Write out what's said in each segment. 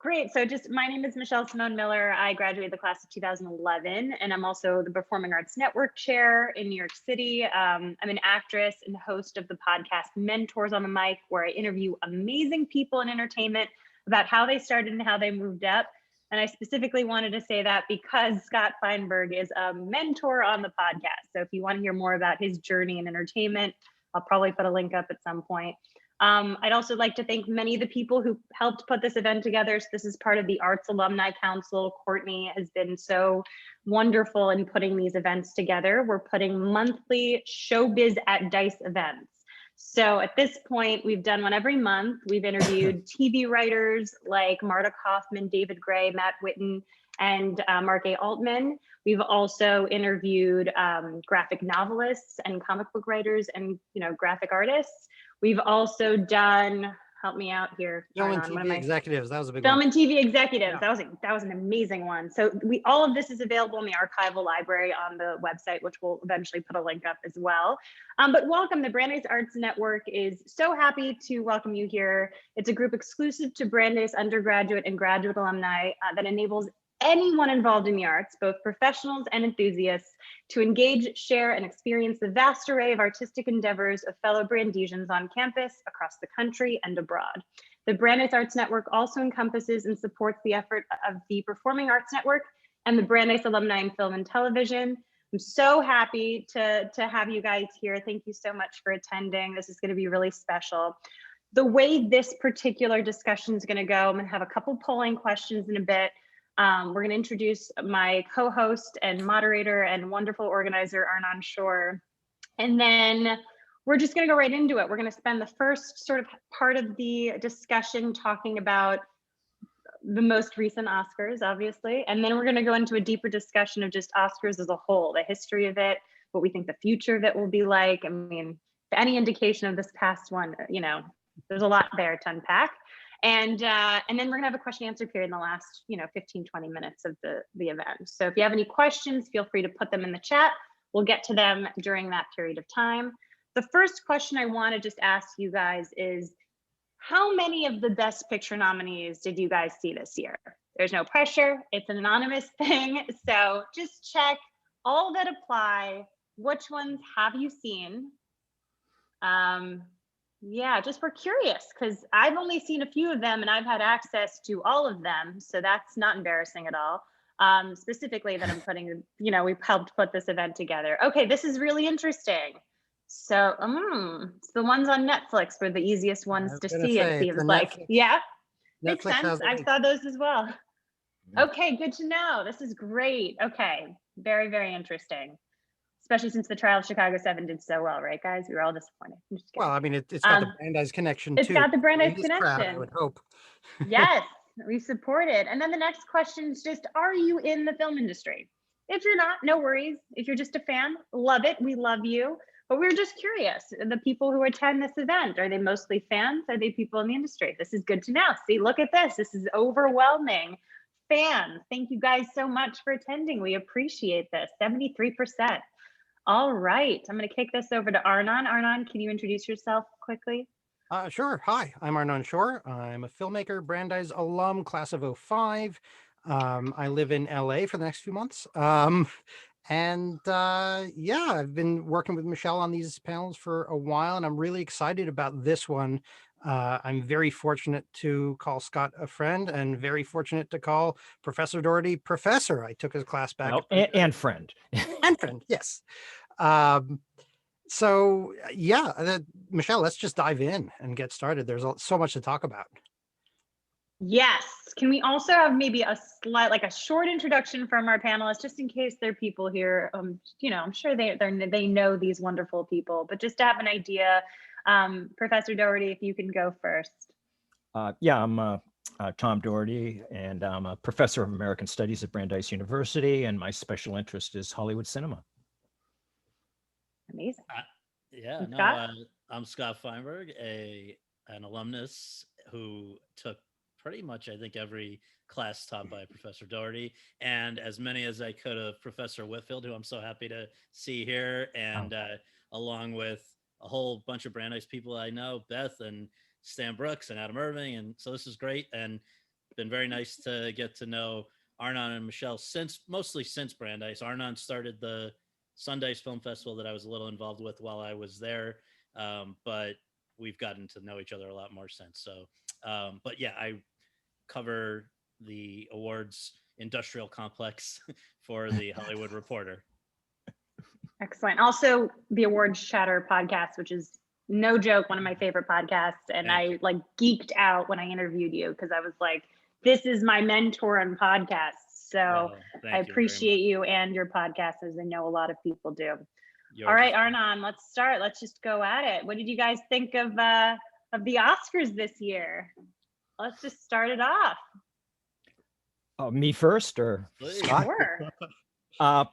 Great. So just my name is Michelle Simone Miller. I graduated the class of 2011, and I'm also the Performing Arts Network Chair in New York City. I'm an actress and host of the podcast Mentors on the Mic, where I interview amazing people in entertainment about how they started and how they moved up. And I specifically wanted to say that because Scott Feinberg is a mentor on the podcast. So if you want to hear more about his journey in entertainment, I'll probably put a link up at some point. I'd also like to thank many of the people who helped put this event together. So this is part of the Arts Alumni Council. Courtney has been so wonderful in putting these events together. We're putting monthly Showbiz at Dice events. So at this point, we've done one every month. We've interviewed TV writers like Marta Kaufman, David Gray, Matt Whitten, and Mark A. Altman. We've also interviewed graphic novelists and comic book writers and graphic artists. We've also done, help me out here. Film and TV executives. That was a big film one. and TV executives. Yeah. That was an amazing one. So all of this is available in the archival library on the website, which we'll eventually put a link up as well. But welcome, the Brandeis Arts Network is so happy to welcome you here. It's a group exclusive to Brandeis undergraduate and graduate alumni that enables anyone involved in the arts, both professionals and enthusiasts, to engage, share, and experience the vast array of artistic endeavors of fellow Brandesians on campus, across the country, and abroad. The Brandeis Arts Network also encompasses and supports the effort of the Performing Arts Network and the Brandeis Alumni in Film and Television. I'm so happy to have you guys here. Thank you so much for attending. This is going to be really special. The way this particular discussion is going to go, I'm going to have a couple polling questions in a bit. We're going to introduce my co-host and moderator and wonderful organizer, Arnon Shore. And then we're just going to go right into it. We're going to spend the first sort of part of the discussion talking about the most recent Oscars, obviously. And then we're going to go into a deeper discussion of just Oscars as a whole, the history of it, what we think the future of it will be like. I mean, any indication of this past one, there's a lot there to unpack. And then we're gonna have a question and answer period in the last 15, 20 minutes of the event. So if you have any questions, feel free to put them in the chat. We'll get to them during that period of time. The first question I wanna just ask you guys is, how many of the Best Picture nominees did you guys see this year? There's no pressure, it's an anonymous thing. So just check all that apply. Which ones have you seen? Yeah, just we're curious because I've only seen a few of them and I've had access to all of them. So that's not embarrassing at all. Specifically that I'm putting, we've helped put this event together. Okay, this is really interesting. So it's the ones on Netflix were the easiest ones to see, it seems like. Yeah, makes sense. I saw those as well. Okay, good to know. This is great. Okay, very, very interesting. Especially since the trial of Chicago 7 did so well, right, guys? We were all disappointed. Well, I mean, it's got the Brandeis connection, too. It's got the Brandeis connection. Crowd, I would hope. Yes, we support it. And then the next question is just, are you in the film industry? If you're not, no worries. If you're just a fan, love it. We love you. But we're just curious. The people who attend this event, are they mostly fans? Are they people in the industry? This is good to know. See, look at this. This is overwhelming. Fans, thank you guys so much for attending. We appreciate this, 73%. All right, I'm going to kick this over to Arnon. Arnon, can you introduce yourself quickly? Sure. Hi, I'm Arnon Shore. I'm a filmmaker, Brandeis alum, class of 05. I live in LA for the next few months. Yeah, I've been working with Michelle on these panels for a while, and I'm really excited about this one. I'm very fortunate to call Scott a friend and very fortunate to call Professor Doherty professor. I took his class back. And friend. And friend, yes. So yeah, Michelle, let's just dive in and get started. There's so much to talk about. Yes. Can we also have maybe a short introduction from our panelists, just in case there are people here, I'm sure they know these wonderful people, but just to have an idea. Professor Doherty, if you can go first. Yeah, I'm Tom Doherty, and I'm a professor of American Studies at Brandeis University, and my special interest is Hollywood cinema. Amazing. I'm Scott Feinberg, an alumnus who took pretty much, I think, every class taught by Professor Doherty, and as many as I could of Professor Whitfield, who I'm so happy to see here, and along with a whole bunch of Brandeis people I know, Beth and Stan Brooks and Adam Irving, and so this is great. And been very nice to get to know Arnon and Michelle mostly since Brandeis. Arnon started the Sundice Film Festival that I was a little involved with while I was there, but we've gotten to know each other a lot more since. So, but yeah, I cover the awards industrial complex for the Hollywood Reporter. Excellent. Also, the Awards Chatter podcast, which is no joke, one of my favorite podcasts. And I like geeked out when I interviewed you because I was like, this is my mentor on podcasts. So I appreciate you and your podcast, as I know a lot of people do. All right, Arnon, let's start. Let's just go at it. What did you guys think of the Oscars this year? Let's just start it off. Me first, or Scott? Sure.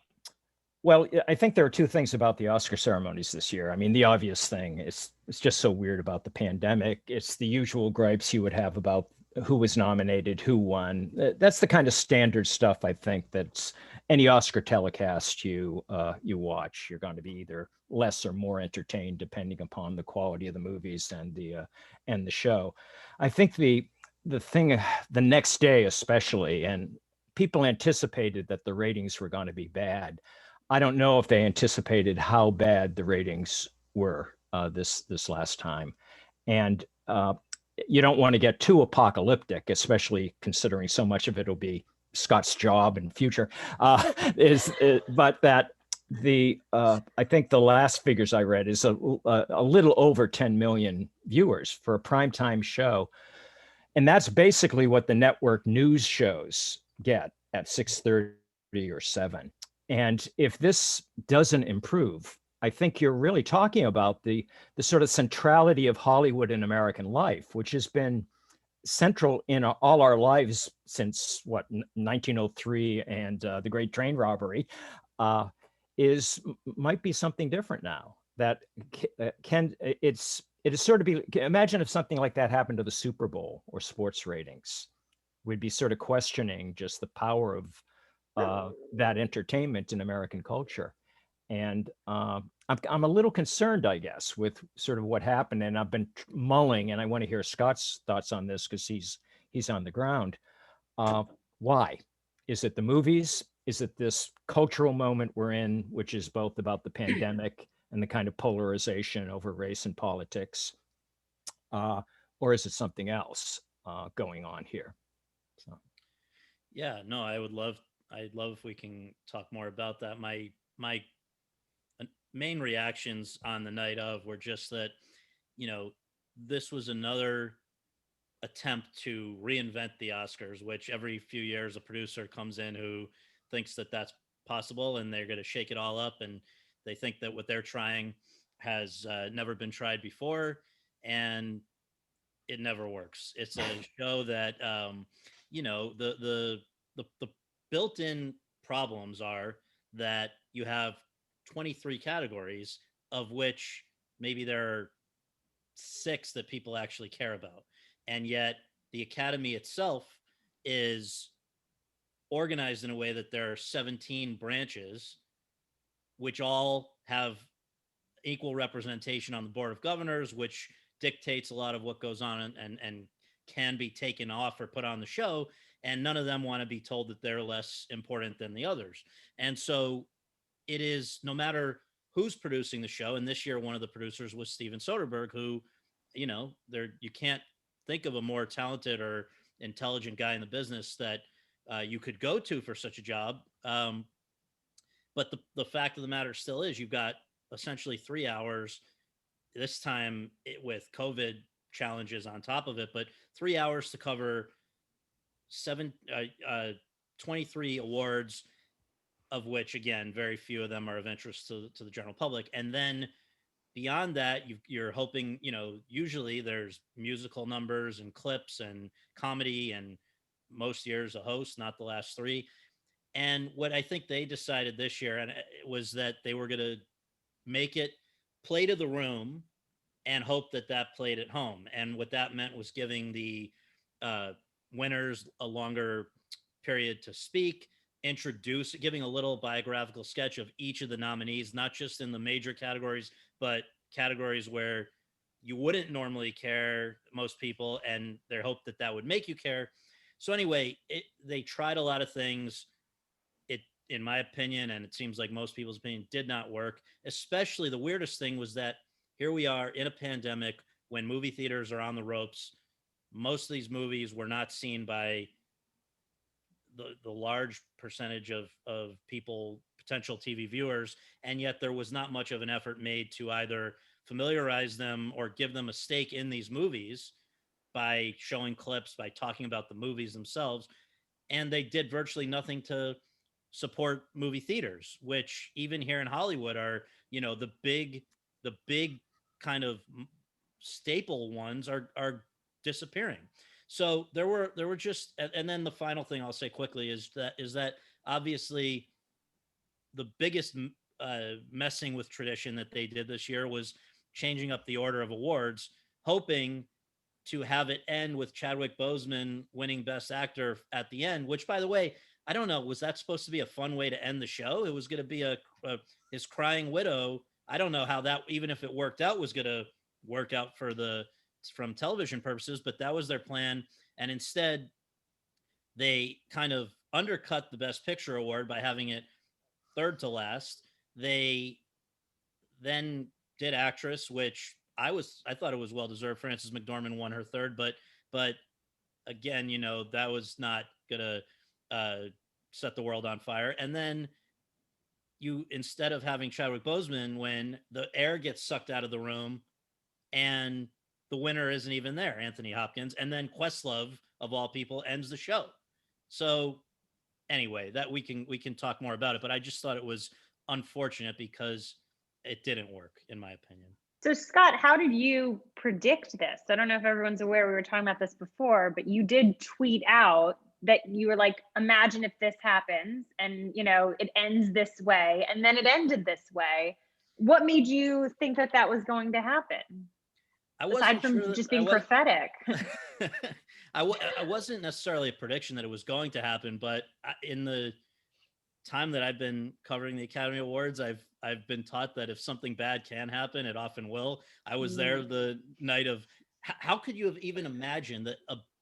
Well, I think there are two things about the Oscar ceremonies this year. I mean, the obvious thing is it's just so weird about the pandemic. It's the usual gripes you would have about who was nominated, who won. That's the kind of standard stuff, I think, that's any Oscar telecast you watch. You're going to be either less or more entertained depending upon the quality of the movies and the show. I think the thing the next day especially, and people anticipated that the ratings were going to be bad. I don't know if they anticipated how bad the ratings were this last time. And you don't want to get too apocalyptic, especially considering so much of it will be Scott's job and future. But that I think the last figures I read is a little over 10 million viewers for a primetime show. And that's basically what the network news shows get at 6:30 or 7. And if this doesn't improve, I think you're really talking about the sort of centrality of Hollywood in American life, which has been central in all our lives since 1903 and the Great Train Robbery, might be something different now. That it is sort of imagine if something like that happened to the Super Bowl or sports ratings. We'd be sort of questioning just the power of that entertainment in American culture. And I'm a little concerned, I guess, with sort of what happened. And I've been mulling, and I want to hear Scott's thoughts on this because he's on the ground. Why? Is it the movies? Is it this cultural moment we're in, which is both about the pandemic and the kind of polarization over race and politics? Or is it something else going on here? So. Yeah, no, I'd love if we can talk more about that. My main reactions on the night of were just that, this was another attempt to reinvent the Oscars, which every few years a producer comes in who thinks that that's possible and they're going to shake it all up. And they think that what they're trying has never been tried before. And it never works. It's a show that, the built-in problems are that you have 23 categories, of which maybe there are 6 that people actually care about. And yet the Academy itself is organized in a way that there are 17 branches, which all have equal representation on the Board of Governors, which dictates a lot of what goes on and can be taken off or put on the show. And none of them want to be told that they're less important than the others. And so it is, no matter who's producing the show, and this year one of the producers was Steven Soderbergh, who, you can't think of a more talented or intelligent guy in the business that you could go to for such a job. But the fact of the matter still is you've got essentially 3 hours, this time with COVID challenges on top of it, but 3 hours to cover 23 awards, of which, again, very few of them are of interest to the general public. And then beyond that, you're hoping, usually there's musical numbers and clips and comedy, and most years a host, not the last 3. And what I think they decided this year was that they were going to make it play to the room and hope that played at home. And what that meant was giving the winners a longer period to speak, giving a little biographical sketch of each of the nominees, not just in the major categories, but categories where you wouldn't normally care, most people, and their hope that would make you care. So anyway, they tried a lot of things. It, in my opinion, and it seems like most people's opinion, did not work. Especially the weirdest thing was that here we are in a pandemic when movie theaters are on the ropes. Most of these movies were not seen by the large percentage of people, potential TV viewers, and yet there was not much of an effort made to either familiarize them or give them a stake in these movies by showing clips, by talking about the movies themselves. And they did virtually nothing to support movie theaters, which even here in Hollywood are, the big kind of staple ones are disappearing. So there were just, and then the final thing I'll say quickly is that obviously the biggest messing with tradition that they did this year was changing up the order of awards, hoping to have it end with Chadwick Boseman winning Best Actor at the end. Which, by the way, I don't know, was that supposed to be a fun way to end the show? It was going to be his crying widow. I don't know how that, even if it worked out, was going to work out from television purposes, but that was their plan. And instead, they kind of undercut the Best Picture award by having it third to last. They then did actress, which I thought it was well deserved. Frances McDormand won her third, but again, that was not gonna set the world on fire. And then instead of having Chadwick Boseman win, the air gets sucked out of the room, and the winner isn't even there, Anthony Hopkins. And then Questlove, of all people, ends the show. So anyway, that we can talk more about it, but I just thought it was unfortunate because it didn't work, in my opinion. So Scott, how did you predict this? I don't know if everyone's aware, we were talking about this before, but you did tweet out that you were like, imagine if this happens and it ends this way, and then it ended this way. What made you think that was going to happen? Aside from just being prophetic. I wasn't necessarily a prediction that it was going to happen, but in the time that I've been covering the Academy Awards, I've been taught that if something bad can happen, it often will. I was there the night of. How could you have even imagined that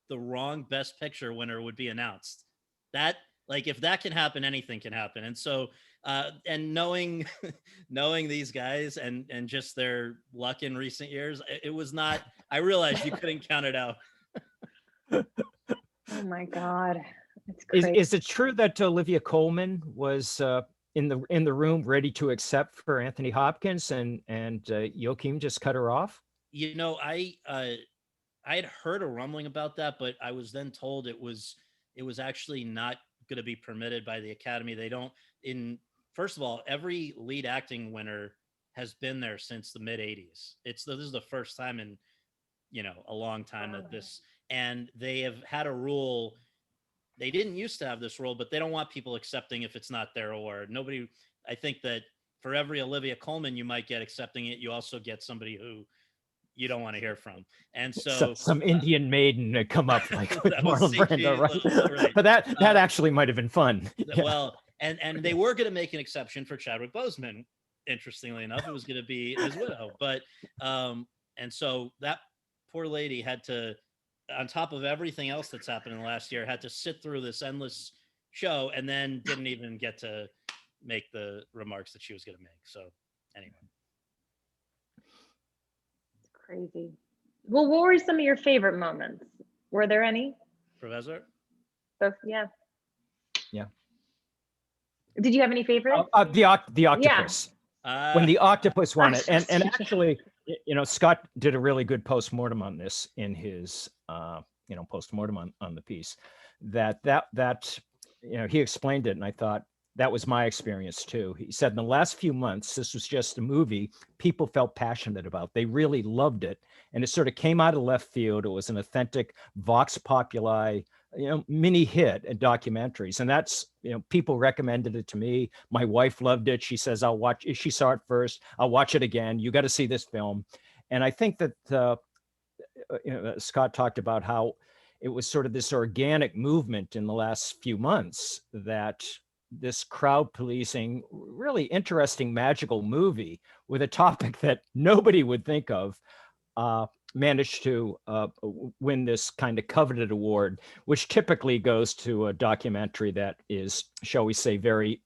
the wrong Best Picture winner would be announced? That, like, if that can happen, anything can happen. And so, and knowing these guys and just their luck in recent years, it was not. I realized you couldn't count it out. Oh my God. Is it true that Olivia Colman was in the room ready to accept for Anthony Hopkins, and Joachim just cut her off? I had heard a rumbling about that, but I was then told it was actually not going to be permitted by the Academy. They don't. First of all, every lead acting winner has been there since the mid '80s. This is the first time in a long time that this, and they have had a rule. They didn't used to have this rule, but they don't want people accepting if it's not their award. I think that for every Olivia Colman you might get accepting it, you also get somebody who you don't want to hear from. And so some Indian maiden to come up like with Marlon Brando, right? Right. But that actually might have been fun. Well, and they were going to make an exception for Chadwick Boseman. Interestingly enough, it was going to be his widow. But and so that poor lady had to, on top of everything else that's happened in the last year, had to sit through this endless show and then didn't even get to make the remarks that she was going to make. So anyway. It's crazy. Well, what were some of your favorite moments? Were there any? Professor? Both, yeah. Yeah. Did you have any favorites? The octopus. Yeah. When the octopus won it. And actually, Scott did a really good postmortem on this in his postmortem on the piece, that he explained it, and I thought that was my experience too. He said in the last few months, this was just a movie people felt passionate about. They really loved it, and it sort of came out of left field. It was an authentic vox populi mini hit in documentaries, and that's people recommended it to me. My wife loved it. She says, I'll watch. She saw it first. I'll watch it again. You got to see this film. And I think that Scott talked about how it was sort of this organic movement in the last few months, that this crowd policing, really interesting, magical movie with a topic that nobody would think of managed to win this kind of coveted award, which typically goes to a documentary that is, shall we say, very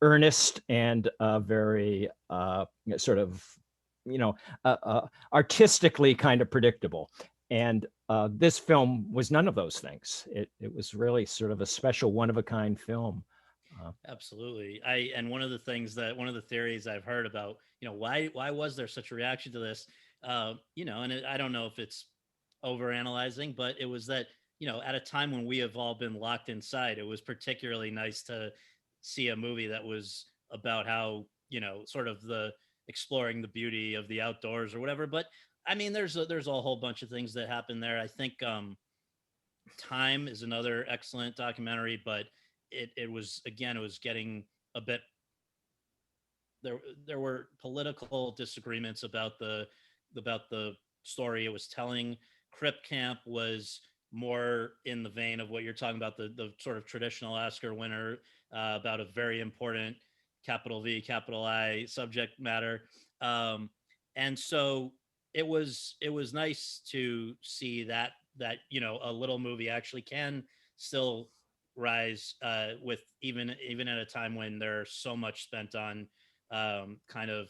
earnest and very sort of, artistically kind of predictable. And this film was none of those things. It was really sort of a special, one-of-a-kind film. Absolutely. And one of the theories I've heard about, why was there such a reaction to this? And I don't know if it's over analyzing, but it was that, at a time when we have all been locked inside, it was particularly nice to see a movie that was about how, sort of the exploring the beauty of the outdoors or whatever. But I mean, there's a whole bunch of things that happen there. I think Time is another excellent documentary, but it was getting a bit, there were political disagreements about the story it was telling. Crip Camp was more in the vein of what you're talking about, the sort of traditional Oscar winner, about a very important capital V, capital I subject matter. And so it was nice to see that a little movie actually can still rise, with even at a time when there's so much spent on kind of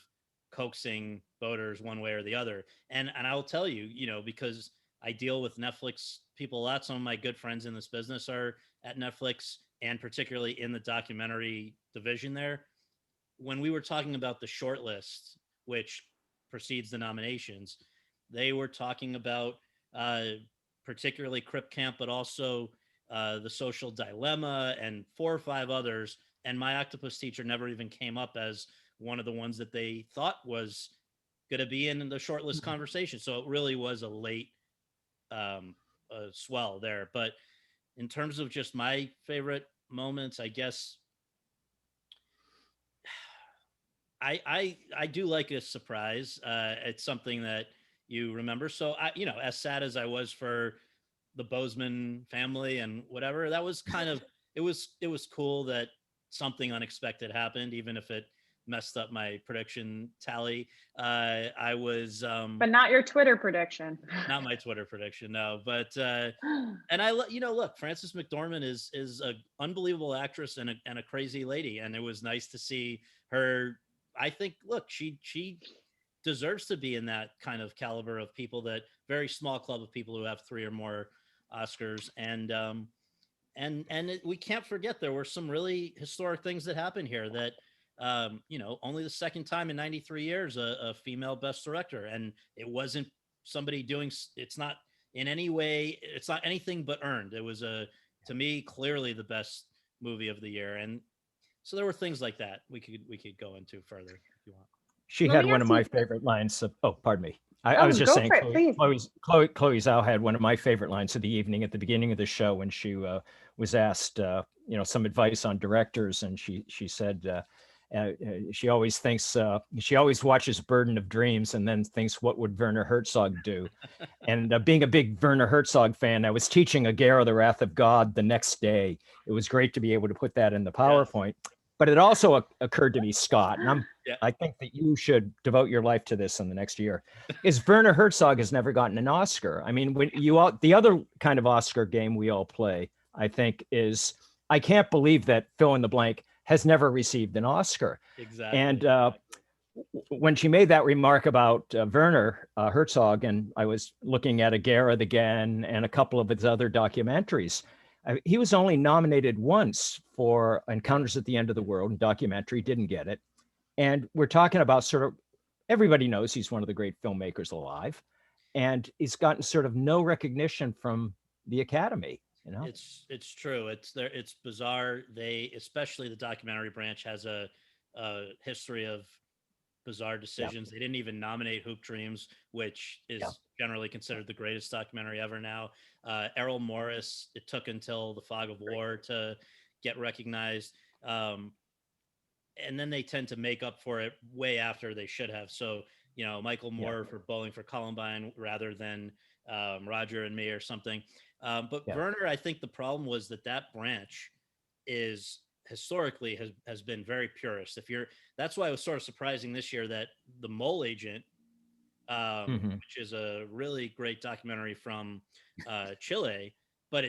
coaxing voters one way or the other. And I will tell you, because I deal with Netflix people a lot. Some of my good friends in this business are at Netflix, and particularly in the documentary division there. When we were talking about the short list, which precedes the nominations, they were talking about particularly Crip Camp, but also The Social Dilemma and 4 or 5 others. And My Octopus Teacher never even came up as one of the ones that they thought was going to be in the shortlist conversation. So it really was a late swell there. But in terms of just my favorite moments, I guess I do like a surprise. It's something that you remember. So as sad as I was for the Bozeman family and whatever, that was kind of, it was cool that something unexpected happened, even if it messed up my prediction tally. I was But not your Twitter prediction. not my Twitter prediction, no. But and look, Frances McDormand is an unbelievable actress and a crazy lady, and it was nice to see her. I think, look, she deserves to be in that kind of caliber of people, that very small club of people who have 3 or more Oscars. And we can't forget there were some really historic things that happened here, that only the second time in 93 years a female best director, and it wasn't somebody doing, it's not in any way, it's not anything but earned. It was to me, clearly the best movie of the year. And so there were things like that we could go into further if you want. She Let had me one ask of my you- favorite lines of, oh, pardon me. I was just go saying, for it, please. Chloe Zhao had one of my favorite lines of the evening at the beginning of the show, when she was asked, some advice on directors, and she said she always thinks, she always watches Burden of Dreams and then thinks, what would Werner Herzog do? And being a big Werner Herzog fan, I was teaching Aguirre, The Wrath of God the next day. It was great to be able to put that in the PowerPoint. Yes. But it also occurred to me, Scott, and I think that you should devote your life to this in the next year, is Werner Herzog has never gotten an Oscar. I mean, when the other kind of Oscar game we all play, I think, is, I can't believe that fill in the blank has never received an Oscar. Exactly. And when she made that remark about Werner Herzog, and I was looking at Aguirre again and a couple of his other documentaries, he was only nominated once for Encounters at the End of the World, and documentary, didn't get it. And we're talking about sort of, everybody knows he's one of the great filmmakers alive, and he's gotten sort of no recognition from the Academy. It's true. It's bizarre. Especially the documentary branch, has a history of bizarre decisions. They didn't even nominate Hoop Dreams, which is generally considered the greatest documentary ever now. Errol Morris, it took until The Fog of War to get recognized. And then they tend to make up for it way after they should have. So, Michael Moore for Bowling for Columbine rather than Roger and Me or something. But Werner, I think the problem was that branch is historically has been very purist. That's why it was sort of surprising this year that The Mole Agent which is a really great documentary from Chile. But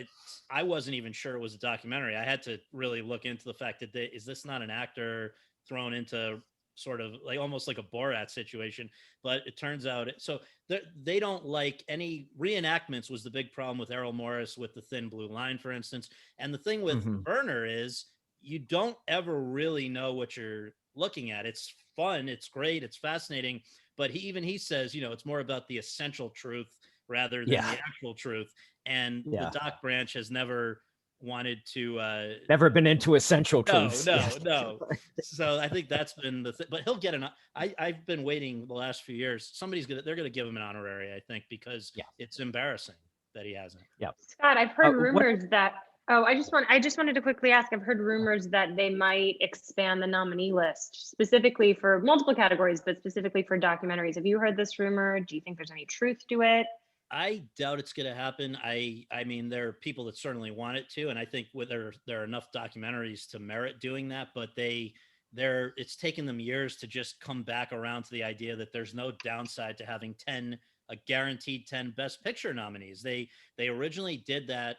I wasn't even sure it was a documentary. I had to really look into the fact that is this not an actor thrown into sort of like almost like a Borat situation? But it turns out so they don't like any reenactments. Was the big problem with Errol Morris with the Thin Blue Line, for instance. And the thing with Werner is you don't ever really know what you're looking at. It's fun, it's great, it's fascinating, but he says, it's more about the essential truth rather than the actual truth. And the Doc Branch has never wanted to never been into essential truths. No. So I think that's been the thing. But he'll get I've been waiting the last few years. They're gonna give him an honorary, I think, because it's embarrassing that he hasn't. Yeah. Scott, I've heard rumors that I just wanted to quickly ask, I've heard rumors that they might expand the nominee list specifically for multiple categories, but specifically for documentaries. Have you heard this rumor? Do you think there's any truth to it? I doubt it's going to happen. I mean, there are people that certainly want it to, and I think there are enough documentaries to merit doing that, but it's taken them years to just come back around to the idea that there's no downside to having a guaranteed 10 Best Picture nominees. They originally did that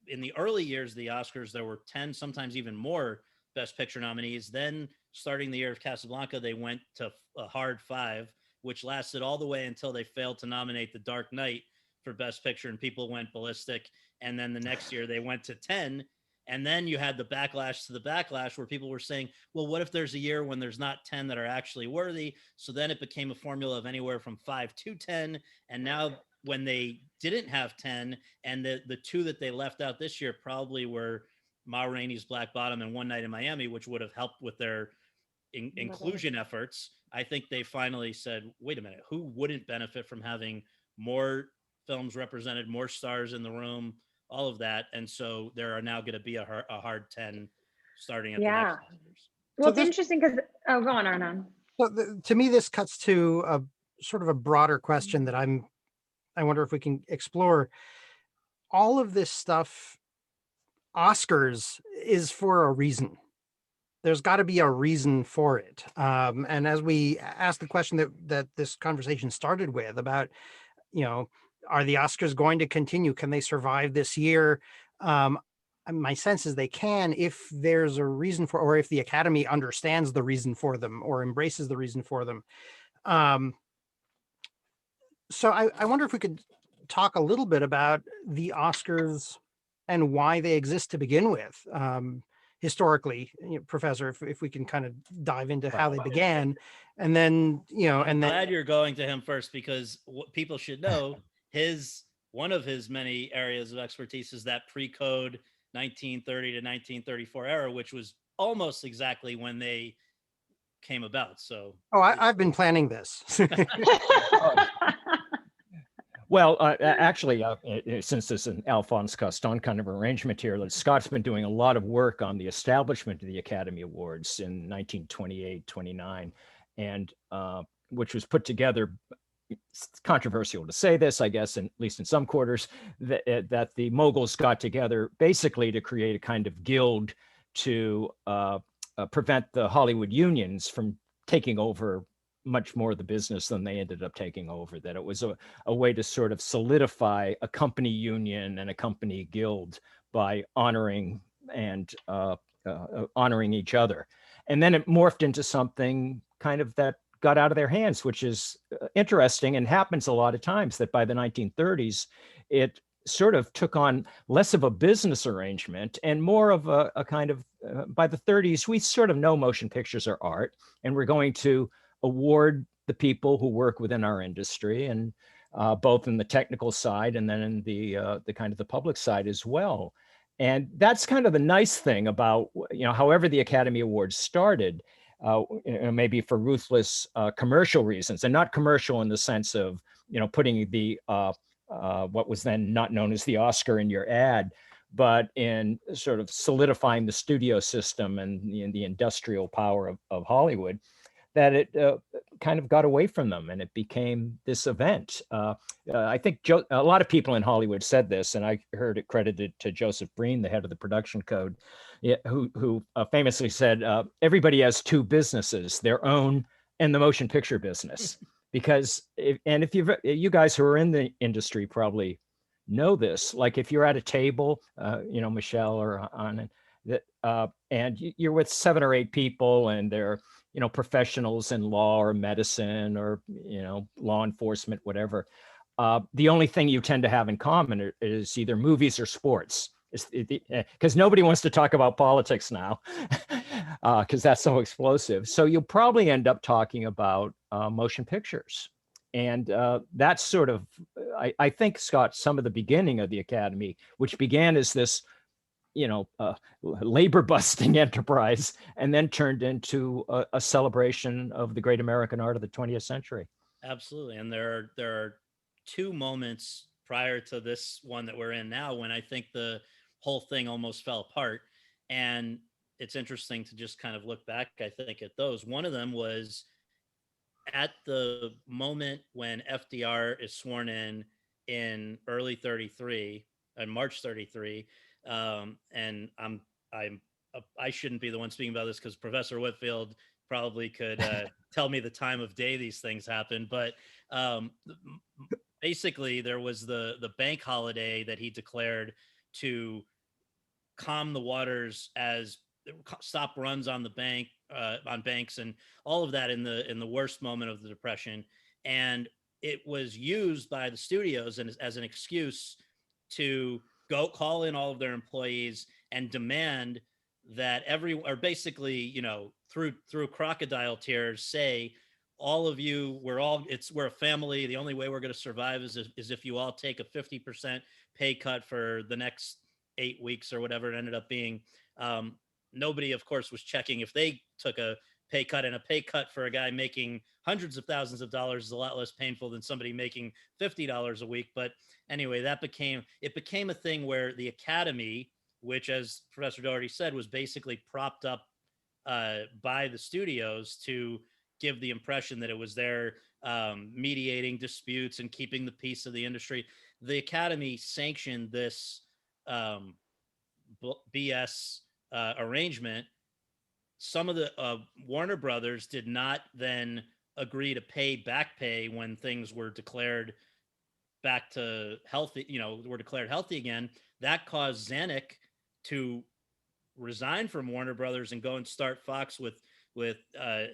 in the early years of the Oscars. There were 10, sometimes even more Best Picture nominees. Then starting the year of Casablanca, they went to a hard 5, which lasted all the way until they failed to nominate The Dark Knight for Best Picture, and people went ballistic. And then the next year they went to 10. And then you had the backlash to the backlash where people were saying, well, what if there's a year when there's not 10 that are actually worthy? So then it became a formula of anywhere from 5 to 10. And now when they didn't have 10, and the 2 that they left out this year probably were Ma Rainey's Black Bottom and One Night in Miami, which would have helped with their inclusion efforts. I think they finally said, wait a minute, who wouldn't benefit from having more films represented, more stars in the room, all of that. And so there are now going to be a hard 10 starting at the next Oscars. Well, it's interesting because, go on, Arnon. So to me, this cuts to a sort of a broader question that I wonder if we can explore. All of this stuff, Oscars, is for a reason. There's got to be a reason for it. And as we asked the question that this conversation started with about, are the Oscars going to continue? Can they survive this year? My sense is they can if there's a reason for, or if the Academy understands the reason for them or embraces the reason for them. So I wonder if we could talk a little bit about the Oscars and why they exist to begin with. Historically, Professor, if we can kind of dive into how they began, and then, I'm glad you're going to him first, because what people should know, one of his many areas of expertise is that pre-code 1930 to 1934 era, which was almost exactly when they came about. So, I've been planning this. Well, actually, since this is an Alphonse Coston kind of arrangement here, Scott's been doing a lot of work on the establishment of the Academy Awards in 1928, 29, and which was put together, it's controversial to say this, I guess, at least in some quarters, that the moguls got together basically to create a kind of guild to prevent the Hollywood unions from taking over much more of the business than they ended up taking over, that it was a way to sort of solidify a company union and a company guild by honoring each other. And then it morphed into something kind of that got out of their hands, which is interesting and happens a lot of times, that by the 1930s, it sort of took on less of a business arrangement and more of a kind of, by the 30s, we sort of know motion pictures are art, and we're going to award the people who work within our industry, and both in the technical side and then in the kind of the public side as well. And that's kind of the nice thing about, however the Academy Awards started, maybe for ruthless commercial reasons, and not commercial in the sense of, putting the what was then not known as the Oscar in your ad, but in sort of solidifying the studio system and the industrial power of Hollywood, that it kind of got away from them and it became this event. I think a lot of people in Hollywood said this, and I heard it credited to Joseph Breen, the head of the production code, who famously said, everybody has two businesses, their own and the motion picture business. Because if you guys who are in the industry probably know this, like if you're at a table, Michelle or on that, and you're with 7 or 8 people, and they're professionals in law or medicine or law enforcement, whatever. The only thing you tend to have in common is either movies or sports. Because nobody wants to talk about politics now, because that's so explosive. So you'll probably end up talking about motion pictures. And that's sort of, I think, Scott, some of the beginning of the Academy, which began as this, labor busting enterprise, and then turned into a celebration of the great American art of the 20th century. Absolutely. And there are 2 moments prior to this one that we're in now when I think the whole thing almost fell apart. And it's interesting to just kind of look back, I think, at those. One of them was at the moment when FDR is sworn in early 33, March 33. And I shouldn't be the one speaking about this because Professor Whitfield probably could tell me the time of day these things happen. But basically, there was the bank holiday that he declared to calm the waters, as stop runs on the on banks and all of that in the worst moment of the Depression. And it was used by the studios as an excuse to go call in all of their employees and demand that basically, through crocodile tears, say, all of you, we're a family. The only way we're going to survive is if you all take a 50% pay cut for the next 8 weeks or whatever it ended up being. Nobody, of course, was checking if they took a pay cut, and a pay cut for a guy making hundreds of thousands of dollars is a lot less painful than somebody making $50 a week. But anyway, it became a thing where the Academy, which, as Professor Doherty said, was basically propped up by the studios to give the impression that it was there mediating disputes and keeping the peace of the industry. The Academy sanctioned this BS arrangement. Some of the Warner Brothers did not then agree to back pay when things were declared back to healthy, were declared healthy again. That caused Zanuck to resign from Warner Brothers and go and start Fox with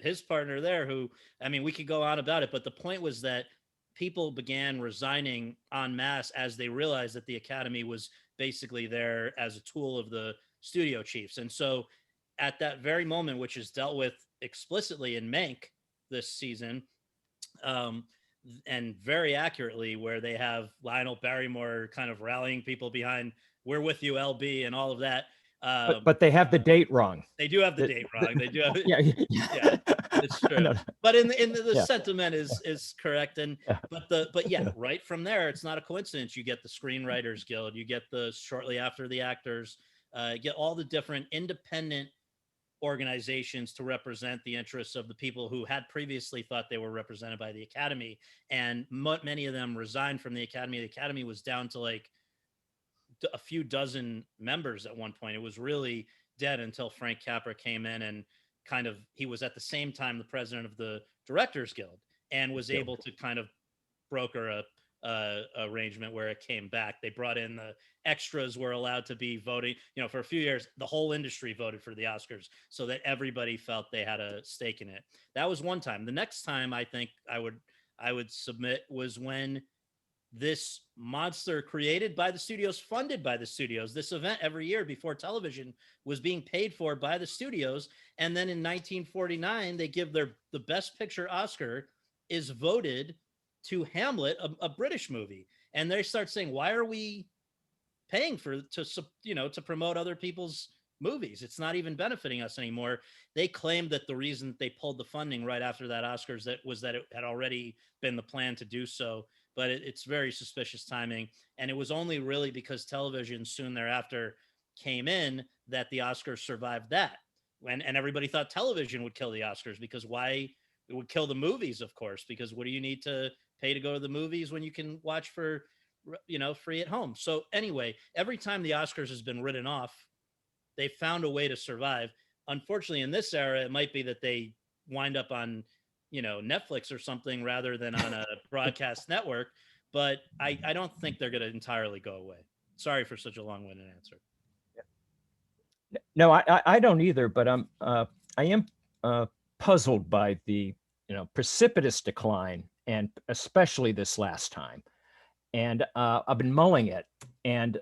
his partner there, who, I mean, we could go on about it, but the point was that people began resigning en masse as they realized that the Academy was basically there as a tool of the studio chiefs. And so at that very moment, which is dealt with explicitly in Mank this season, and very accurately, where they have Lionel Barrymore kind of rallying people behind "We're with you, LB" and all of that. But they have the date wrong. They do have the date wrong. They do have yeah, it's true. No. But in the yeah. sentiment is correct. And but yeah, right from there, it's not a coincidence. You get the Screenwriters Guild, you get shortly after the actors, you get all the different independent organizations to represent the interests of the people who had previously thought they were represented by the Academy. And many of them resigned from the Academy. The Academy was down to like a few dozen members at one point. It was really dead until Frank Capra came in, and he was at the same time the president of the Directors Guild, and was able to kind of broker a arrangement where it came back. They brought in the extras were allowed to be voting. For a few years, the whole industry voted for the Oscars so that everybody felt they had a stake in it. That was one time. The next time I think I would submit was when this monster created by the studios, funded by the studios, this event every year before television was being paid for by the studios. And then in 1949, they give the Best Picture Oscar is voted to Hamlet, a British movie. And they start saying, why are we paying to promote other people's movies? It's not even benefiting us anymore. They claimed that the reason that they pulled the funding right after that Oscars was that it had already been the plan to do so. But it's very suspicious timing. And it was only really because television soon thereafter came in that the Oscars survived that. And everybody thought television would kill the Oscars, because why? It would kill the movies, of course, because what do you need to pay to go to the movies when you can watch for, free at home? So anyway, every time the Oscars has been written off, they found a way to survive. Unfortunately, in this era, it might be that they wind up on Netflix or something rather than on a broadcast network. But I don't think they're going to entirely go away. Sorry for such a long-winded answer. No, I don't either, but I am puzzled by the precipitous decline, and especially this last time. And I've been mulling it, and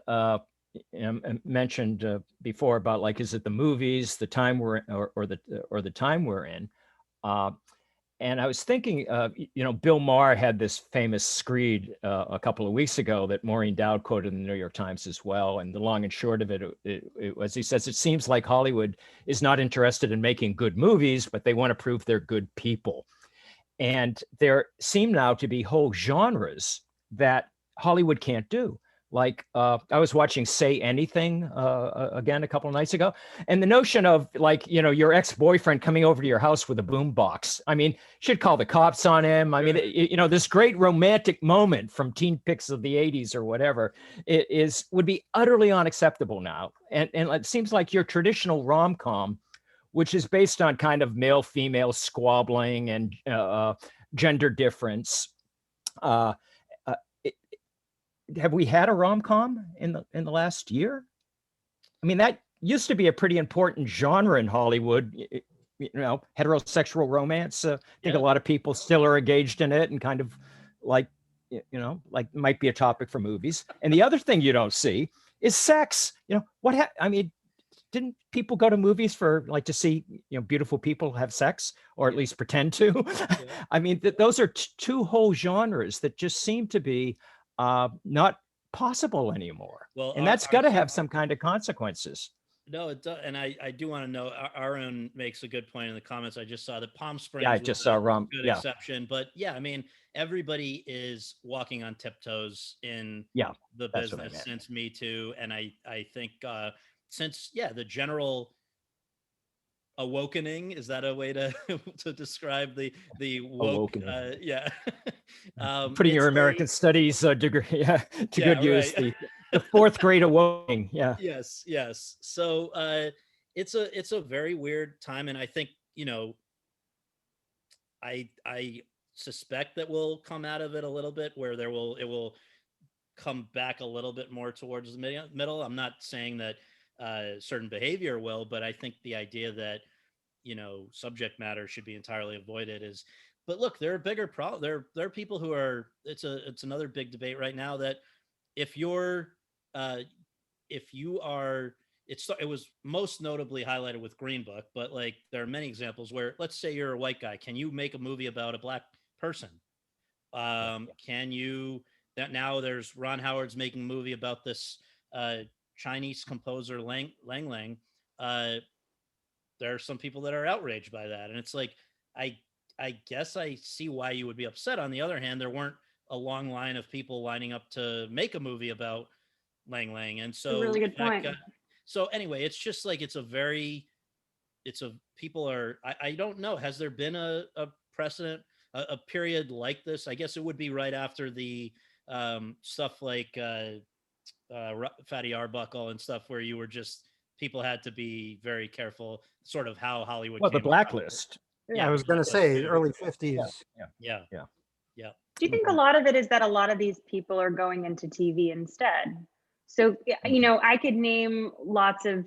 mentioned before about, like, is it the movies, the time we're or the time we're in? And I was thinking, Bill Maher had this famous screed a couple of weeks ago that Maureen Dowd quoted in the New York Times as well. And the long and short of it was, he says, it seems like Hollywood is not interested in making good movies, but they want to prove they're good people. And there seem now to be whole genres that Hollywood can't do. Like I was watching Say Anything again a couple of nights ago, and the notion of, like, your ex-boyfriend coming over to your house with a boombox. I mean, should call the cops on him. I mean, this great romantic moment from teen pics of the 80s or whatever would be utterly unacceptable now. And it seems like your traditional rom-com, which is based on kind of male-female squabbling and gender difference. Have we had a rom-com in the last year? I mean, that used to be a pretty important genre in Hollywood. Heterosexual romance. I think a lot of people still are engaged in it, and kind of like, might be a topic for movies. And the other thing you don't see is sex. I mean, didn't people go to movies for, like, to see beautiful people have sex, or at least pretend to? I mean, those are two whole genres that just seem to be not possible anymore. Well, and that's got to have some kind of consequences. No, it does. And I do want to know, Aaron makes a good point in the comments. I just saw that Palm Springs. Yeah, I just saw good exception. But yeah, I mean, everybody is walking on tiptoes in the business since Me Too. And I think since the general awakening, is that a way to describe the woke? Putting your American studies degree to good use. The fourth grade awakening. Yes. So it's a very weird time, and I think I suspect that we'll come out of it a little bit, where it will come back a little bit more towards the middle. I'm not saying that certain behavior will, but I think the idea that subject matter should be entirely avoided is. But look, there are bigger problems. There are people who are. It's another big debate right now that if you are, it was most notably highlighted with Green Book, but like there are many examples where, let's say you're a white guy, can you make a movie about a black person? Can you? That now there's Ron Howard's making a movie about this Chinese composer Lang Lang. There are some people that are outraged by that, and it's like I guess I see why you would be upset. On the other hand, there weren't a long line of people lining up to make a movie about Lang Lang, and so really good point. So anyway, it's just like people are. I don't know. Has there been a precedent, a period like this? I guess it would be right after the stuff like Fatty Arbuckle and stuff, where you were just, people had to be very careful, sort of how Hollywood. Well, the Blacklist. I was going to say early 50s. Yeah. Do you think a lot of it is that a lot of these people are going into TV instead? So, I could name lots of,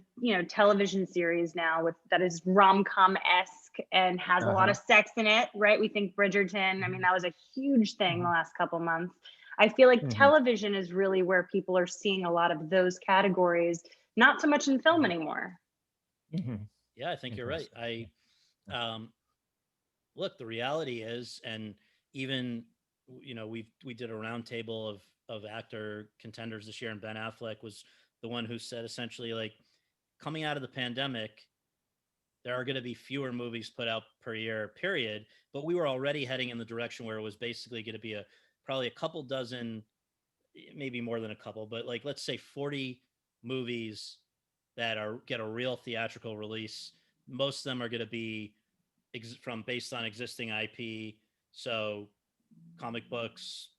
television series now that is rom-com-esque and has a lot of sex in it, right? We think Bridgerton. I mean, that was a huge thing the last couple months. I feel like television is really where people are seeing a lot of those categories, not so much in film anymore. Yeah, I think you're right. Look, the reality is, and even, we did a roundtable of actor contenders this year, and Ben Affleck was the one who said essentially, like, coming out of the pandemic, there are going to be fewer movies put out per year, period. But we were already heading in the direction where it was basically going to be probably a couple dozen, maybe more than a couple, but like, let's say 40 movies that get a real theatrical release. Most of them are going to be based on existing IP. So comic books,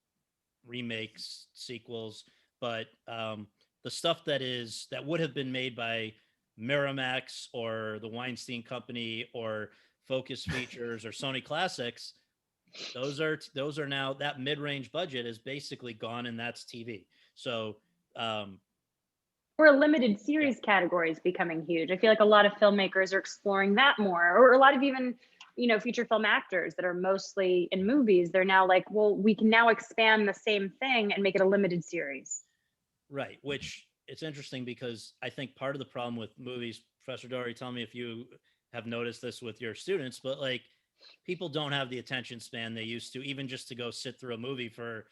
remakes, sequels, but the stuff that would have been made by Miramax or the Weinstein Company or Focus Features or Sony Classics, those are now, that mid-range budget is basically gone, and that's TV. So or limited series category is becoming huge. I feel like a lot of filmmakers are exploring that more, or a lot of even, feature film actors that are mostly in movies. They're now like, well, we can now expand the same thing and make it a limited series. Right, which it's interesting because I think part of the problem with movies, Professor Doherty, tell me if you have noticed this with your students, but like people don't have the attention span they used to, even just to go sit through a movie for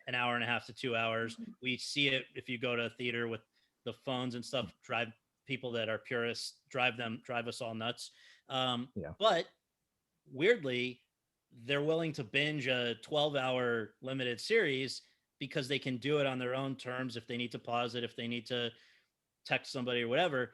an hour and a half to 2 hours. We see it if you go to a theater with the phones and stuff, drive people that are purists, drive us all nuts. But weirdly, they're willing to binge a 12-hour limited series because they can do it on their own terms. If they need to pause it, if they need to text somebody or whatever.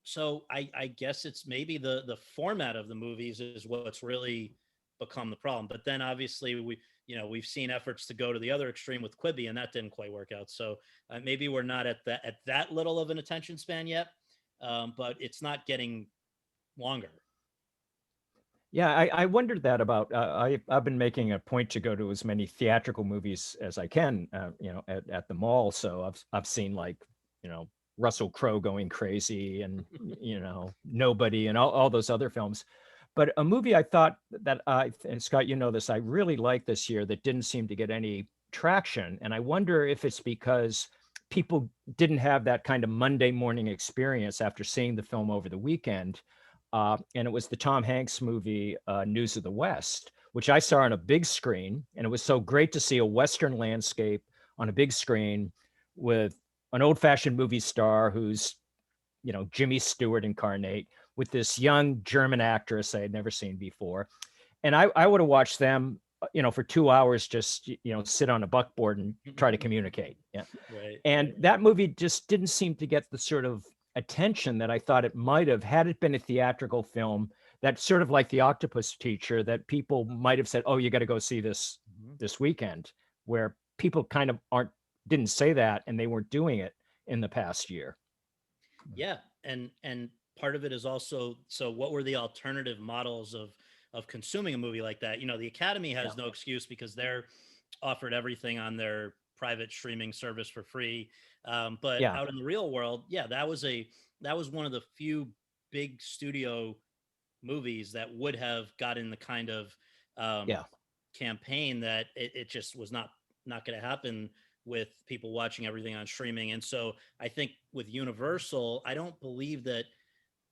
So I guess it's maybe the format of the movies is what's really become the problem. But then obviously we've seen efforts to go to the other extreme with Quibi, and that didn't quite work out. So maybe we're not at that little of an attention span yet, but it's not getting longer. Yeah, I wondered that about. I've been making a point to go to as many theatrical movies as I can, at the mall. So I've seen like, Russell Crowe going crazy, and Nobody, and all those other films. But a movie I thought that and Scott, this, I really liked this year that didn't seem to get any traction, and I wonder if it's because people didn't have that kind of Monday morning experience after seeing the film over the weekend. And it was the Tom Hanks movie, News of the West, which I saw on a big screen. And it was so great to see a Western landscape on a big screen with an old-fashioned movie star who's, Jimmy Stewart incarnate, with this young German actress I had never seen before. And I would have watched them, for 2 hours, just, sit on a buckboard and try to communicate. Yeah. Right. And that movie just didn't seem to get the sort of attention that I thought it might have had it been a theatrical film, that sort of like The Octopus Teacher, that people might have said, oh, you got to go see this this weekend, where people kind of didn't say that, and they weren't doing it in the past year. Yeah. And part of it is also, so what were the alternative models of consuming a movie like that? The Academy has no excuse because they're offered everything on their private streaming service for free. But out in the real world, that was one of the few big studio movies that would have gotten the kind of campaign that it just was not going to happen with people watching everything on streaming. And so I think with Universal, I don't believe that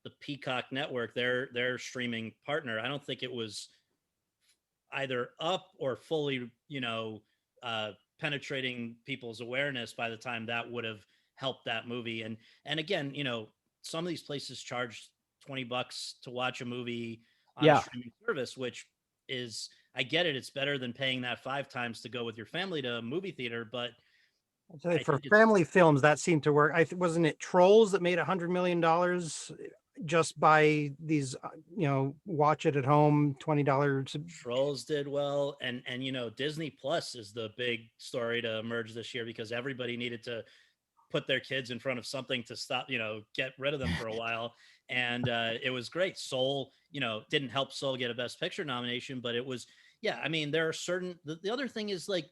the Peacock network, their streaming partner, I don't think it was either up or fully, penetrating people's awareness by the time that would have helped that movie. And again, some of these places charge $20 to watch a movie on a streaming service, which is, I get it. It's better than paying that 5 times to go with your family to a movie theater. But I'd say for family films, that seemed to work. Wasn't it Trolls that made $100 million just by these, watch it at home, $20? Trolls did well. And Disney Plus is the big story to emerge this year, because everybody needed to put their kids in front of something to stop, get rid of them for a while. And it was great. Soul, didn't help Soul get a Best Picture nomination, but it was, there are certain, the other thing is, like,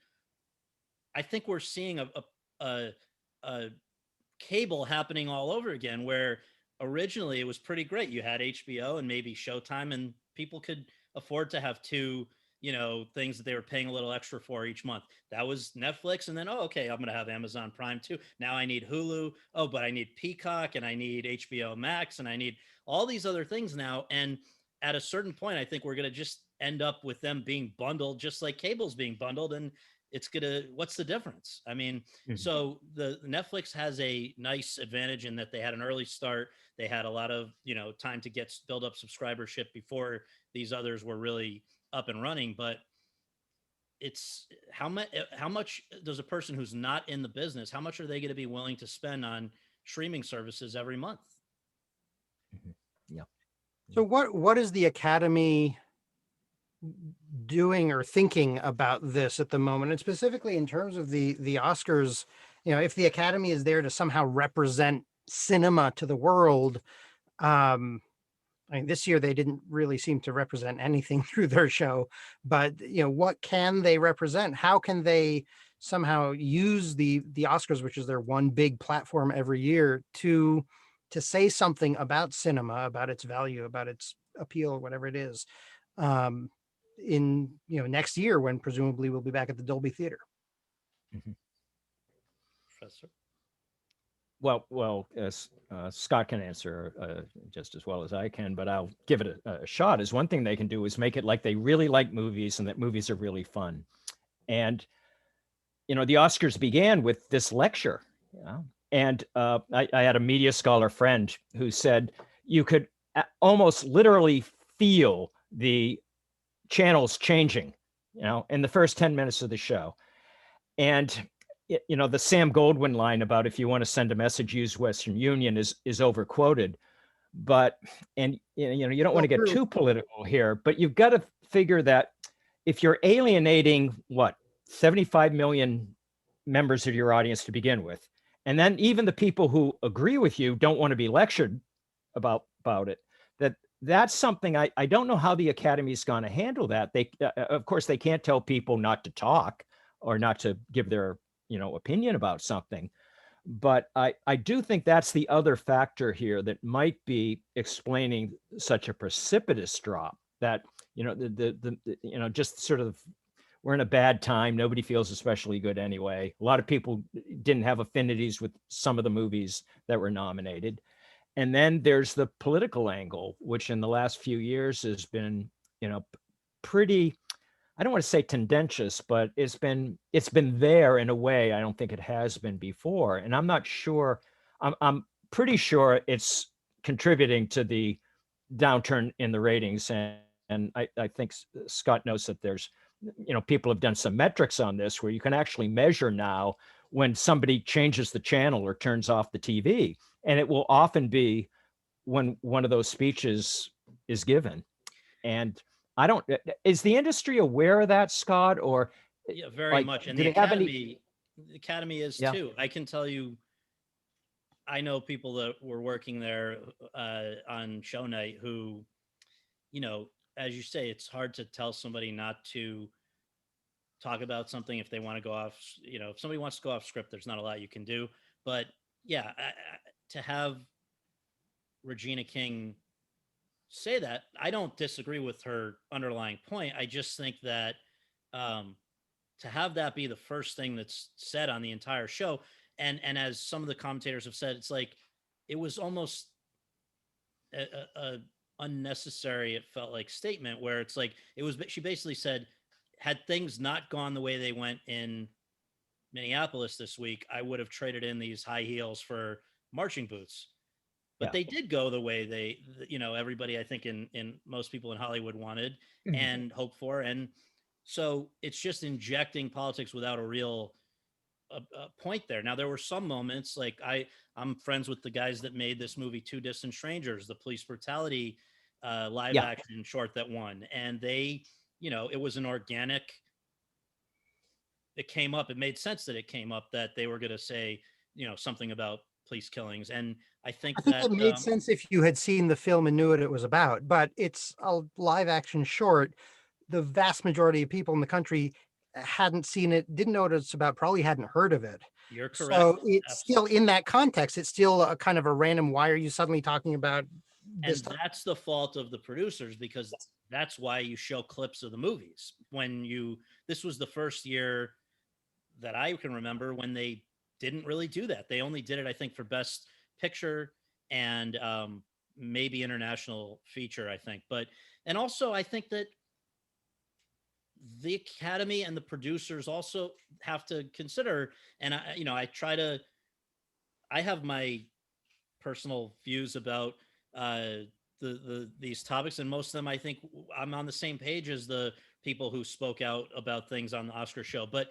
I think we're seeing a cable happening all over again, where originally it was pretty great. You had HBO and maybe Showtime, and people could afford to have 2, things that they were paying a little extra for each month. That was Netflix. And then, I'm going to have Amazon Prime too. Now I need Hulu. Oh, but I need Peacock, and I need HBO Max, and I need all these other things now. And at a certain point, I think we're going to just end up with them being bundled, just like cable's being bundled. And what's the difference? So the Netflix has a nice advantage in that they had an early start. They had a lot of, time to build up subscribership before these others were really up and running. But it's how much does a person who's not in the business, how much are they going to be willing to spend on streaming services every month? Yeah. So what is the Academy doing or thinking about this at the moment, and specifically in terms of the Oscars? If the Academy is there to somehow represent cinema to the world, I mean, this year they didn't really seem to represent anything through their show, but what can they represent? How can they somehow use the Oscars, which is their one big platform every year, to say something about cinema, about its value, about its appeal, whatever it is, um, in next year when presumably we'll be back at the Dolby Theater. Mhm. Professor. Well, Scott can answer just as well as I can, but I'll give it a shot. Is one thing they can do is make it like they really like movies and that movies are really fun. And the Oscars began with this lecture, and I had a media scholar friend who said you could almost literally feel the channels changing, in the first 10 minutes of the show. And the Sam Goldwyn line about if you want to send a message, use Western Union is overquoted. But you don't want to get too political here, but you've got to figure that if you're alienating 75 million members of your audience to begin with, and then even the people who agree with you don't want to be lectured about it, that's something I don't know how the Academy is going to handle that. They of course they can't tell people not to talk or not to give their opinion about something, but I do think that's the other factor here that might be explaining such a precipitous drop, that just sort of, we're in a bad time. Nobody feels especially good anyway. A lot of people didn't have affinities with some of the movies that were nominated. And then there's the political angle, which in the last few years has been, pretty, I don't want to say tendentious, but it's been there in a way I don't think it has been before. And I'm not sure, I'm pretty sure it's contributing to the downturn in the ratings. And I think Scott knows that there's, people have done some metrics on this where you can actually measure now when somebody changes the channel or turns off the TV. And it will often be when one of those speeches is given. And is the industry aware of that, Scott? Or yeah, very much. And the Academy is too. I can tell you, I know people that were working there on show night who, as you say, it's hard to tell somebody not to talk about something if they want to go off, if somebody wants to go off script, there's not a lot you can do. But yeah, to have Regina King say that, I don't disagree with her underlying point. I just think that to have that be the first thing that's said on the entire show, and as some of the commentators have said, it's like it was almost a unnecessary, it felt like, statement where it's like she basically said, had things not gone the way they went in Minneapolis this week, I would have traded in these high heels for marching boots. But they did go the way they, everybody, I think in most people in Hollywood wanted and hoped for. And so it's just injecting politics without a real point there. Now, there were some moments, like I'm friends with the guys that made this movie, Two Distant Strangers, the police brutality live action short that won. And they, it was an organic, it came up, it made sense that it came up that they were going to say, something about police killings. And I think it made sense if you had seen the film and knew what it was about, but it's a live action short. The vast majority of people in the country hadn't seen it, didn't know what it's about, probably hadn't heard of it. You're correct. So it's still, in that context, it's still a kind of a random, why are you suddenly talking about this? And that's the fault of the producers, because that's why you show clips of the movies. This was the first year that I can remember when they didn't really do that. They only did it, I think, for Best Picture and maybe International Feature, I think. And also I think that the Academy and the producers also have to consider, and I have my personal views about these topics, and most of them, I think I'm on the same page as the people who spoke out about things on the Oscar show. But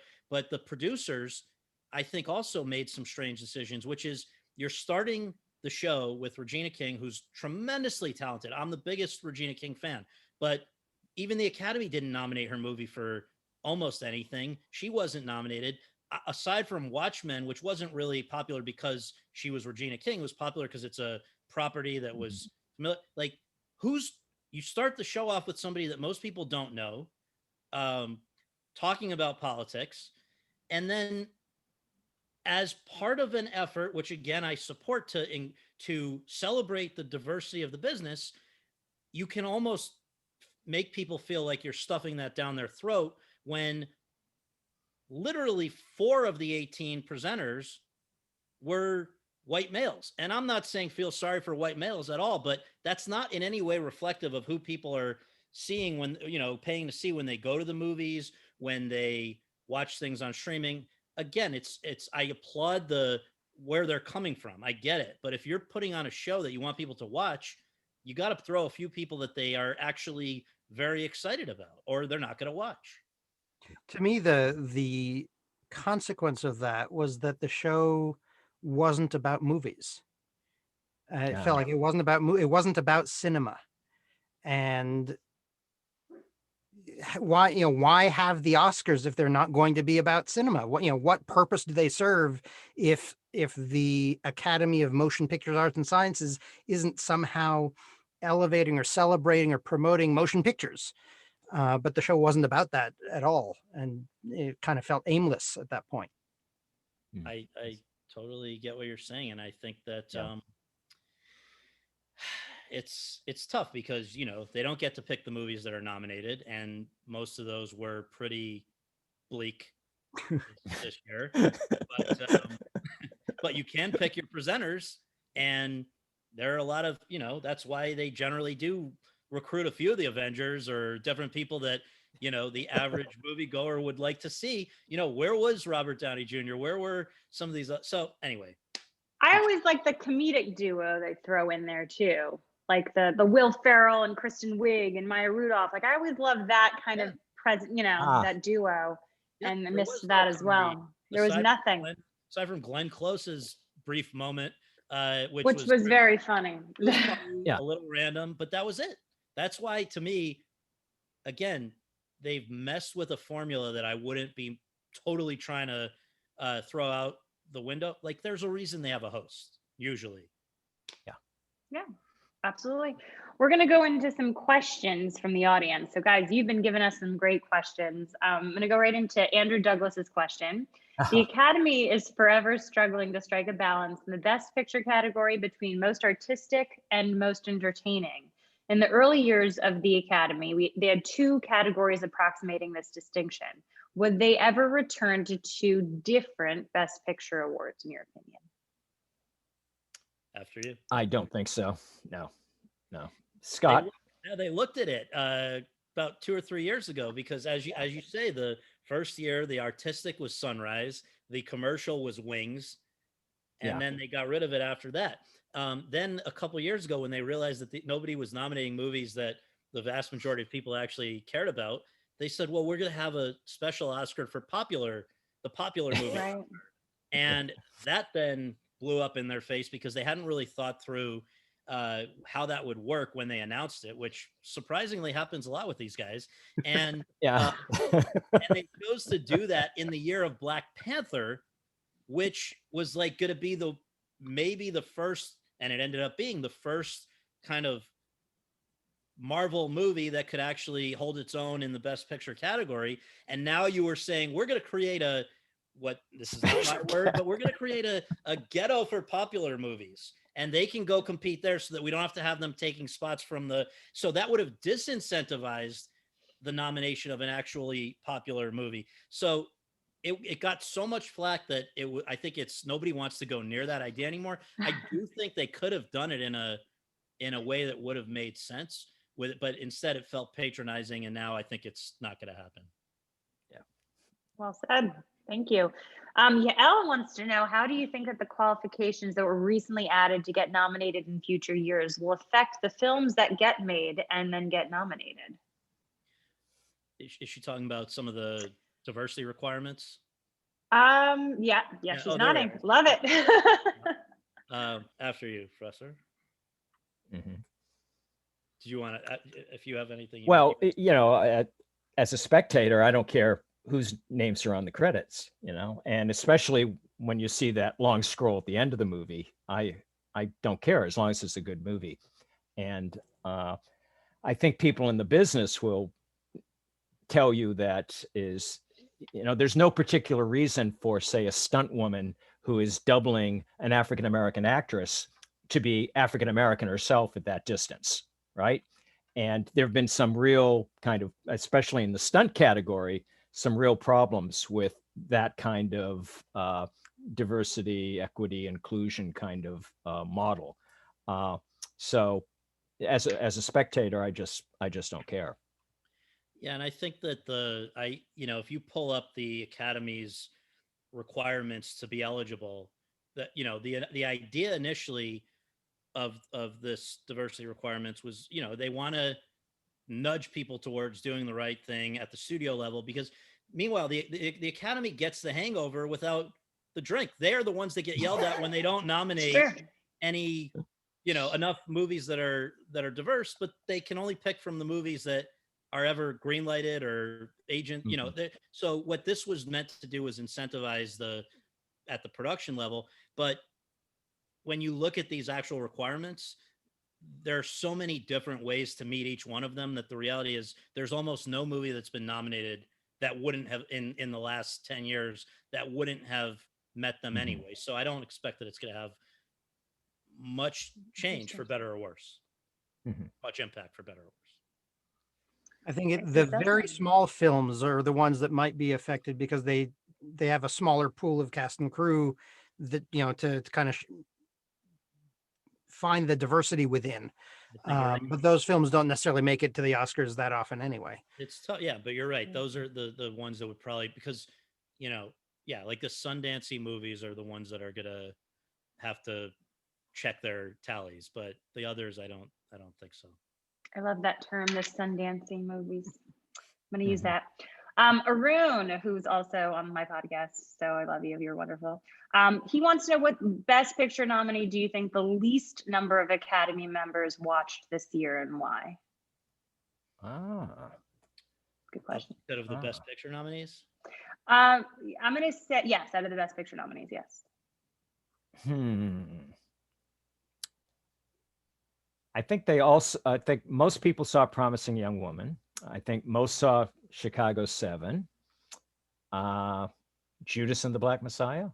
the producers, I think, also made some strange decisions, which is you're starting the show with Regina King, who's tremendously talented. I'm the biggest Regina King fan, but even the Academy didn't nominate her movie for almost anything. She wasn't nominated. Aside from Watchmen, which wasn't really popular because she was Regina King, it was popular because it's a property that was like, you start the show off with somebody that most people don't know, talking about politics, and then as part of an effort, which again I support, to celebrate the diversity of the business, you can almost make people feel like you're stuffing that down their throat when literally 4 of the 18 presenters were white males. And I'm not saying feel sorry for white males at all, but that's not in any way reflective of who people are seeing when, paying to see when they go to the movies, when they watch things on streaming. Again, I applaud where they're coming from. I get it. But if you're putting on a show that you want people to watch, you got to throw a few people that they are actually very excited about, or they're not going to watch. To me, the consequence of that was that the show wasn't about movies. It felt like it wasn't about cinema. And why have the Oscars if they're not going to be about cinema? What purpose do they serve if the Academy of Motion Pictures Arts and Sciences isn't somehow elevating or celebrating or promoting motion pictures? But the show wasn't about that at all, and it kind of felt aimless at that point. I totally get what you're saying, and I think that it's tough because they don't get to pick the movies that are nominated, and most of those were pretty bleak this year. But you can pick your presenters, and there are a lot of that's why they generally do recruit a few of the Avengers or different people that the average moviegoer would like to see. Where was Robert Downey Jr.? Where were some of these? So anyway, I always like the comedic duo they throw in there too, like the Will Ferrell and Kristen Wiig and Maya Rudolph. Like I always love that kind of present, that duo, and I missed that as well. There was nothing aside from Glenn Close's brief moment, which was very funny. A little random, but that was it. That's why, to me, again, they've messed with a formula that I wouldn't be totally trying to throw out the window. Like, there's a reason they have a host, usually. Yeah, absolutely. We're going to go into some questions from the audience. So, guys, you've been giving us some great questions. I'm going to go right into Andrew Douglas's question. The Academy is forever struggling to strike a balance in the Best Picture category between most artistic and most entertaining. In the early years of the Academy, they had 2 categories approximating this distinction. Would they ever return to 2 different Best Picture awards, in your opinion? After you. I don't think so. No. Scott? They looked at it about 2 or 3 years ago, because as you say, the first year, the artistic was Sunrise, the commercial was Wings, and then they got rid of it after that. Then a couple of years ago, when they realized that nobody was nominating movies that the vast majority of people actually cared about, they said, well, we're going to have a special Oscar for the popular movie. Right. And that then blew up in their face because they hadn't really thought through how that would work when they announced it, which surprisingly happens a lot with these guys. And, and they chose to do that in the year of Black Panther, which was like going to be maybe the first, and it ended up being the first kind of Marvel movie that could actually hold its own in the Best Picture category. And now you were saying, we're going to create this is not my word, but we're going to create a ghetto for popular movies, and they can go compete there so that we don't have to have them taking spots from so that would have disincentivized the nomination of an actually popular movie. So it got so much flack that I think nobody wants to go near that idea anymore. I do think they could have done it in a way that would have made sense with it, but instead it felt patronizing, and now I think it's not going to happen. Yeah. Well said. Thank you. Yael wants to know, how do you think that the qualifications that were recently added to get nominated in future years will affect the films that get made and then get nominated? Is she talking about some of the diversity requirements? Yeah, she's nodding. Love it. After you, Professor. Mm-hmm. Did you want to, if you have anything? As a spectator, I don't care whose names are on the credits, and especially when you see that long scroll at the end of the movie, I don't care as long as it's a good movie. And I think people in the business will tell you that is, there's no particular reason for, say, a stunt woman who is doubling an African-American actress to be African-American herself at that distance, right? And there have been some real kind of, especially in the stunt category, some real problems with that kind of diversity, equity, inclusion kind of model. So as a spectator, I just don't care. Yeah, and I think that if you pull up the Academy's requirements to be eligible, that the idea initially of this diversity requirements was, they want to nudge people towards doing the right thing at the studio level, because meanwhile the Academy gets the hangover without the drink. They are the ones that get yelled at when they don't nominate any enough movies that are diverse, but they can only pick from the movies that are ever greenlighted or agent. So what this was meant to do was incentivize at the production level. But when you look at these actual requirements, there are so many different ways to meet each one of them that the reality is there's almost no movie that's been nominated that wouldn't have in the last 10 years that wouldn't have met them anyway. So I don't expect that it's going to have much change for better or worse, much impact for better or worse. I think the very small films are the ones that might be affected because they have a smaller pool of cast and crew that, to kind of find the diversity within. But those films don't necessarily make it to the Oscars that often anyway. It's tough. Yeah, but you're right. Those are the ones that would probably, because, like the Sundance movies are the ones that are going to have to check their tallies, but the others, I don't think so. I love that term, the Sundancing movies. I'm going to use that. Arun, who's also on my podcast, so I love you. You're wonderful. He wants to know, what Best Picture nominee do you think the least number of Academy members watched this year, and why? Good question. Instead of the Best Picture nominees? I'm going to say yes, out of the Best Picture nominees, yes. I think most people saw Promising Young Woman. I think most saw Chicago 7. Judas and the Black Messiah.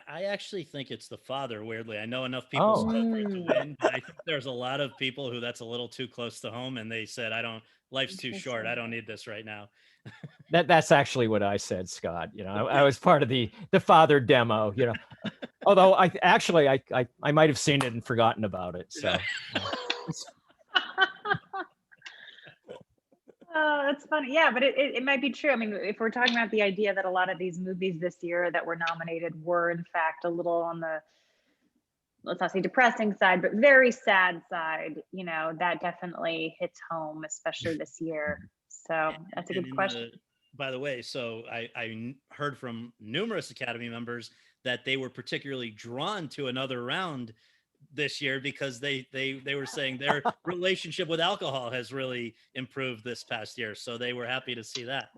I actually think it's The Father, weirdly. I know enough people for it to win, but I think there's a lot of people who that's a little too close to home, and they said, life's too short. I don't need this right now. That's actually what I said, Scott. I was part of the Father demo, although I might have seen it and forgotten about it. So. Oh, that's funny. Yeah, but it might be true. I mean, if we're talking about the idea that a lot of these movies this year that were nominated were in fact a little on the, let's not say depressing side, but very sad side, that definitely hits home, especially this year. So that's a good question. By the way, so I heard from numerous Academy members that they were particularly drawn to Another Round this year because they were saying their relationship with alcohol has really improved this past year, so they were happy to see that.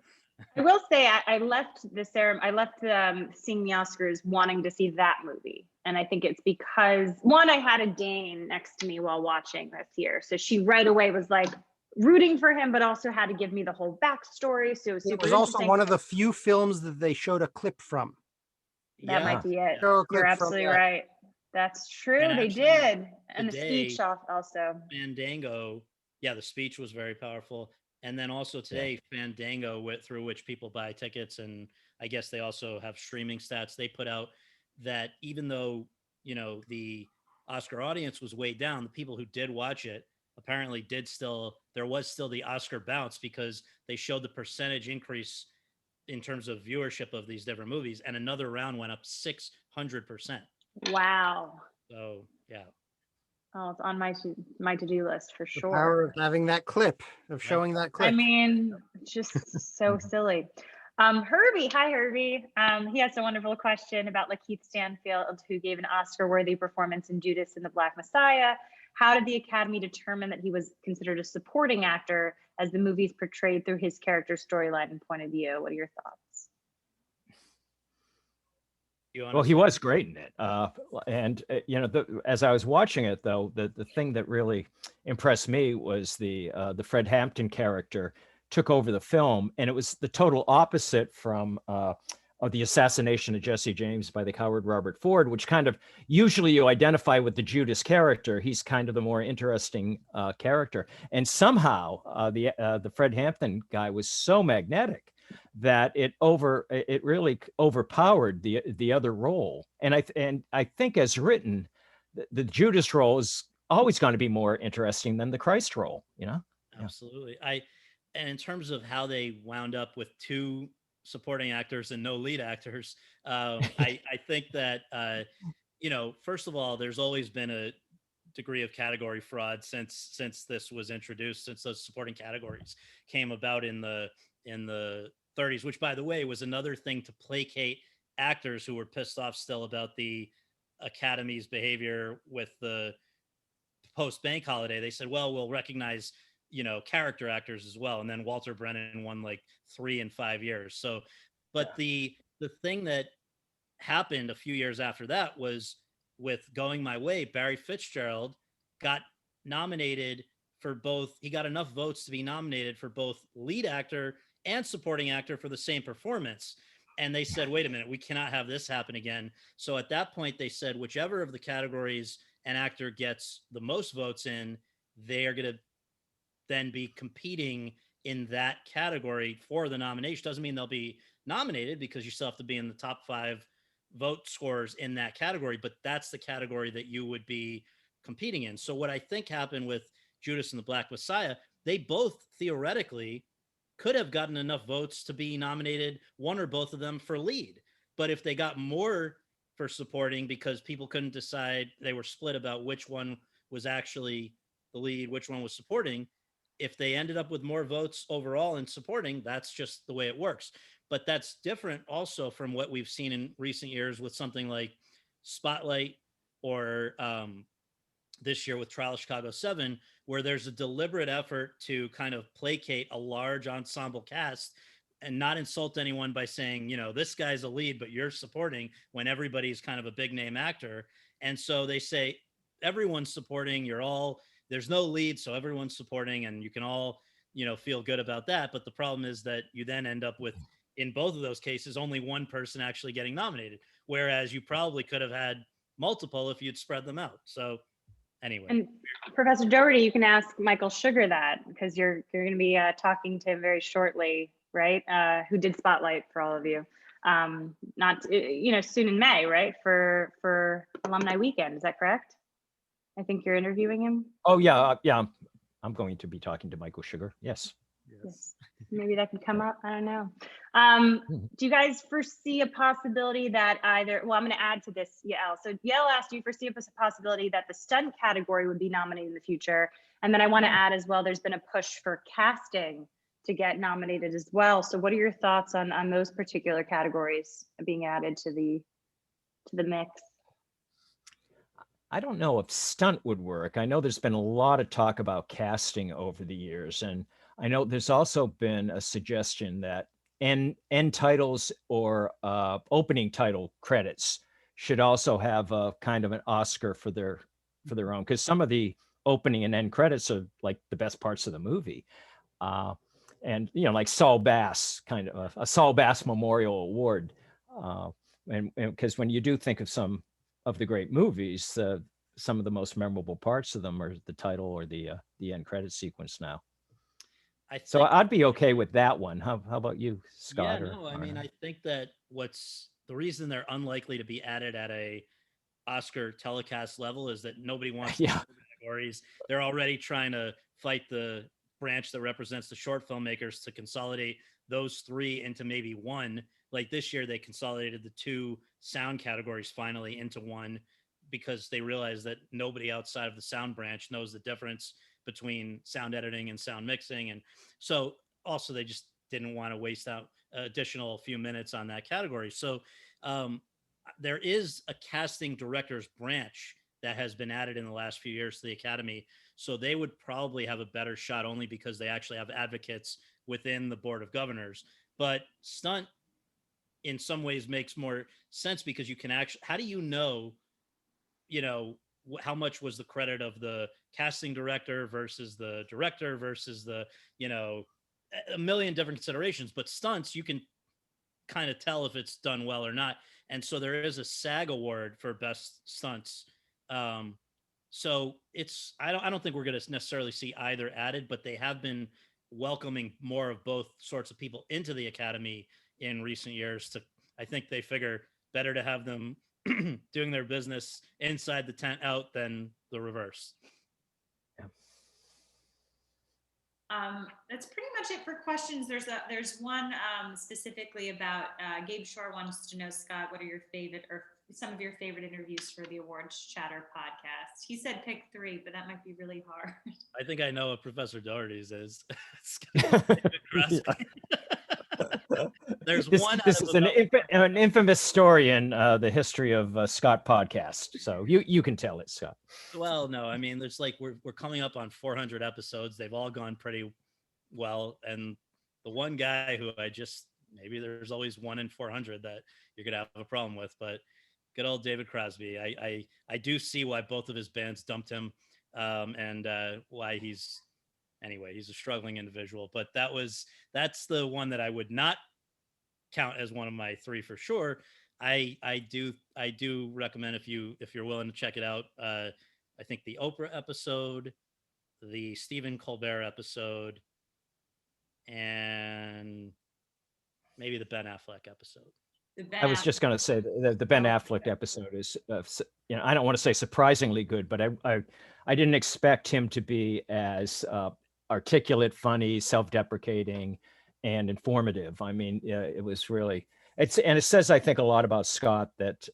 I will say I left seeing the Oscars wanting to see that movie, and I think it's because, one, I had a Dane next to me while watching this year, so she right away was like rooting for him, but also had to give me the whole backstory. So it was also one of the few films that they showed a clip from. That might be it. You're absolutely right. That's true. They did. And the speech also. Fandango. Yeah, the speech was very powerful. And then also today, Fandango, through which people buy tickets, and I guess they also have streaming stats, they put out that even though, the Oscar audience was way down, the people who did watch it apparently there was still the Oscar bounce, because they showed the percentage increase in terms of viewership of these different movies, and Another Round went up 600%. Wow. So yeah. Oh, it's on my to-do list for sure. The power of having that clip, of showing that clip. I mean, just so silly. Herbie, hi Herbie. He has a wonderful question about Lakeith Stanfield, who gave an Oscar-worthy performance in Judas and the Black Messiah. How did the Academy determine that he was considered a supporting actor as the movie's portrayed through his character storyline and point of view? What are your thoughts? Well, he was great in it. And as I was watching it, though, the thing that really impressed me was the Fred Hampton character took over the film, and it was the total opposite from of the assassination of Jesse James by the coward Robert Ford, which kind of usually you identify with the Judas character. He's kind of the more interesting character, and somehow the Fred Hampton guy was so magnetic that it really overpowered the other role. And I think as written, the Judas role is always going to be more interesting than the Christ role, Absolutely. And in terms of how they wound up with 2 supporting actors and no lead actors, I think that first of all, there's always been a degree of category fraud since this was introduced, since those supporting categories came about in the 30s, which, by the way, was another thing to placate actors who were pissed off still about the Academy's behavior with the post bank holiday. They said, well, we'll recognize character actors as well. And then Walter Brennan won like 3 and 5 years. So, but the thing that happened a few years after that was with Going My Way, Barry Fitzgerald got nominated for both. He got enough votes to be nominated for both lead actor and supporting actor for the same performance. And they said, wait a minute, we cannot have this happen again. So at that point, they said, whichever of the categories an actor gets the most votes in, they are going to then be competing in that category for the nomination. Doesn't mean they'll be nominated, because you still have to be in the top 5 vote scorers in that category, but that's the category that you would be competing in. So what I think happened with Judas and the Black Messiah, they both theoretically could have gotten enough votes to be nominated, one or both of them, for lead. But if they got more for supporting, because people couldn't decide, they were split about which one was actually the lead, which one was supporting, if they ended up with more votes overall in supporting, that's just the way it works. But that's different also from what we've seen in recent years with something like Spotlight, or this year with Trial of Chicago 7, where there's a deliberate effort to kind of placate a large ensemble cast and not insult anyone by saying, this guy's a lead, but you're supporting, when everybody's kind of a big name actor. And so they say, everyone's supporting, there's no lead, so everyone's supporting, and you can all, feel good about that. But the problem is that you then end up with, in both of those cases, only one person actually getting nominated, whereas you probably could have had multiple if you'd spread them out. So anyway. And Professor Doherty, you can ask Michael Sugar that, because you're going to be talking to him very shortly, right? Who did Spotlight for all of you. Not, soon in May, right? For Alumni Weekend, is that correct? I think you're interviewing him. Oh, yeah. I'm going to be talking to Michael Sugar. Yes. Maybe that could come up. I don't know. Do you guys foresee a possibility that I'm going to add to this, Yael. So Yael asked, do you foresee a possibility that the stunt category would be nominated in the future? And then I want to add as well, there's been a push for casting to get nominated as well. So what are your thoughts on those particular categories being added to the mix? I don't know if stunt would work. I know there's been a lot of talk about casting over the years, and I know there's also been a suggestion that end titles or opening title credits should also have a kind of an Oscar for their own, because some of the opening and end credits are like the best parts of the movie. And like Saul Bass, kind of a Saul Bass Memorial Award, and because when you do think of some of the great movies, some of the most memorable parts of them are the title or the end credit sequence now. So I'd be okay with that one. How about you, Scott? Yeah, no, I mean, I think that the reason they're unlikely to be added at a Oscar telecast level is that nobody wants categories. They're already trying to fight the branch that represents the short filmmakers to consolidate those 3 into maybe one. Like this year, they consolidated the 2 sound categories finally into one, because they realized that nobody outside of the sound branch knows the difference between sound editing and sound mixing. And so also they just didn't want to waste out additional few minutes on that category. So there is a casting directors branch that has been added in the last few years to the Academy. So they would probably have a better shot, only because they actually have advocates within the Board of Governors. But stunt, in some ways makes more sense, because you can actually, how do you know, how much was the credit of the casting director versus the director versus the, a million different considerations. But stunts, you can kind of tell if it's done well or not. And so there is a SAG award for best stunts. So I don't think we're going to necessarily see either added, but they have been welcoming more of both sorts of people into the Academy in recent years. I think they figure better to have them doing their business inside the tent out than the reverse. That's pretty much it for questions. There's one specifically about Gabe Shore wants to know, Scott, what are your favorite or some of your favorite interviews for the Awards Chatter podcast? He said pick 3, but that might be really hard. I think I know what Professor Doherty's is. There's one. This is an infamous story in the history of Scott podcast. So you can tell it, Scott. Well, no, I mean, there's like we're coming up on 400 episodes. They've all gone pretty well, and the one guy who maybe there's always 1 in 400 that you're gonna have a problem with, but good old David Crosby. I do see why both of his bands dumped him, and why he's a struggling individual. But that's the one that I would not count as one of my 3 for sure. I do recommend, if you're willing to check it out, I think the Oprah episode, the Stephen Colbert episode, and maybe the Ben Affleck episode. I was just going to say the Ben Affleck episode is, I don't want to say surprisingly good, but I didn't expect him to be as articulate, funny, self-deprecating, and informative. I mean, it was really, and it says, I think, a lot about Scott that,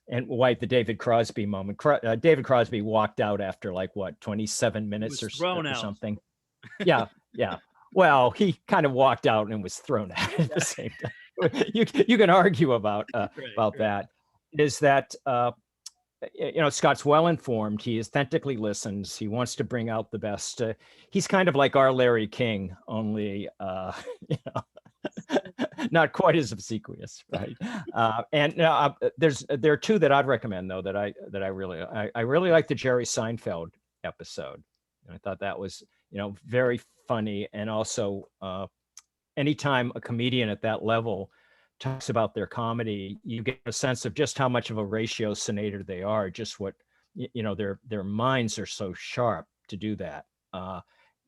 and White, the David Crosby moment. David Crosby walked out after 27 minutes or something. Yeah. Well, he kind of walked out and was thrown out at the same time. You can argue about that. Is that Scott's well informed. He authentically listens. He wants to bring out the best. He's kind of like our Larry King, only not quite as obsequious, right? There are 2 that I'd recommend though that I really like the Jerry Seinfeld episode. And I thought that was very funny, and also anytime a comedian at that level talks about their comedy, you get a sense of just how much of a ratioinator they are, just what, their minds are so sharp to do that.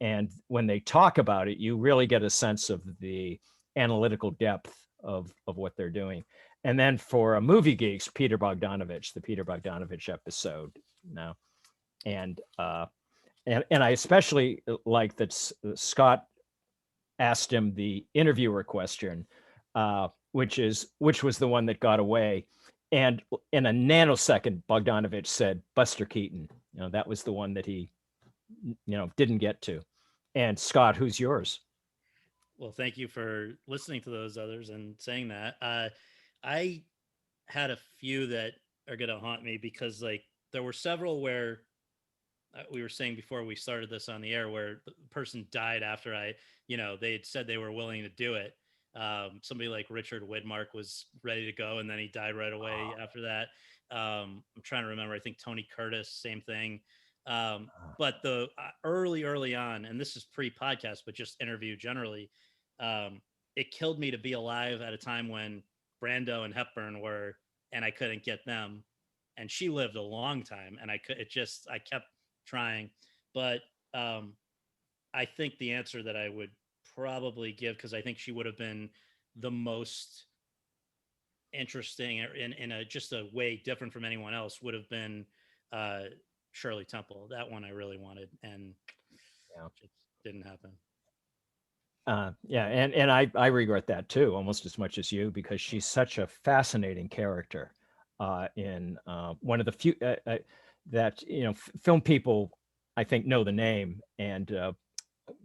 And when they talk about it, you really get a sense of the analytical depth of what they're doing. And then for movie geeks, the Peter Bogdanovich episode now. And I especially like that Scott asked him the interviewer question, which was the one that got away. And in a nanosecond, Bogdanovich said Buster Keaton. That was the one that he, didn't get to. And Scott, who's yours? Well, thank you for listening to those others and saying that. I had a few that are going to haunt me, because there were several where we were saying before we started this on the air, where the person died after they had said they were willing to do it. Somebody like Richard Widmark was ready to go, and then he died right away after that. I'm trying to remember. I think Tony Curtis, same thing. But the early on, and this is pre-podcast, but just interview generally, it killed me to be alive at a time when Brando and Hepburn were, and I couldn't get them. And she lived a long time, and I kept trying. But I think the answer that I would probably give, because I think she would have been the most interesting in just a way different from anyone else, would have been Shirley Temple. That one I really wanted, and it didn't happen. And I regret that too, almost as much as you, because she's such a fascinating character. In one of the few that film people, I think, know the name, and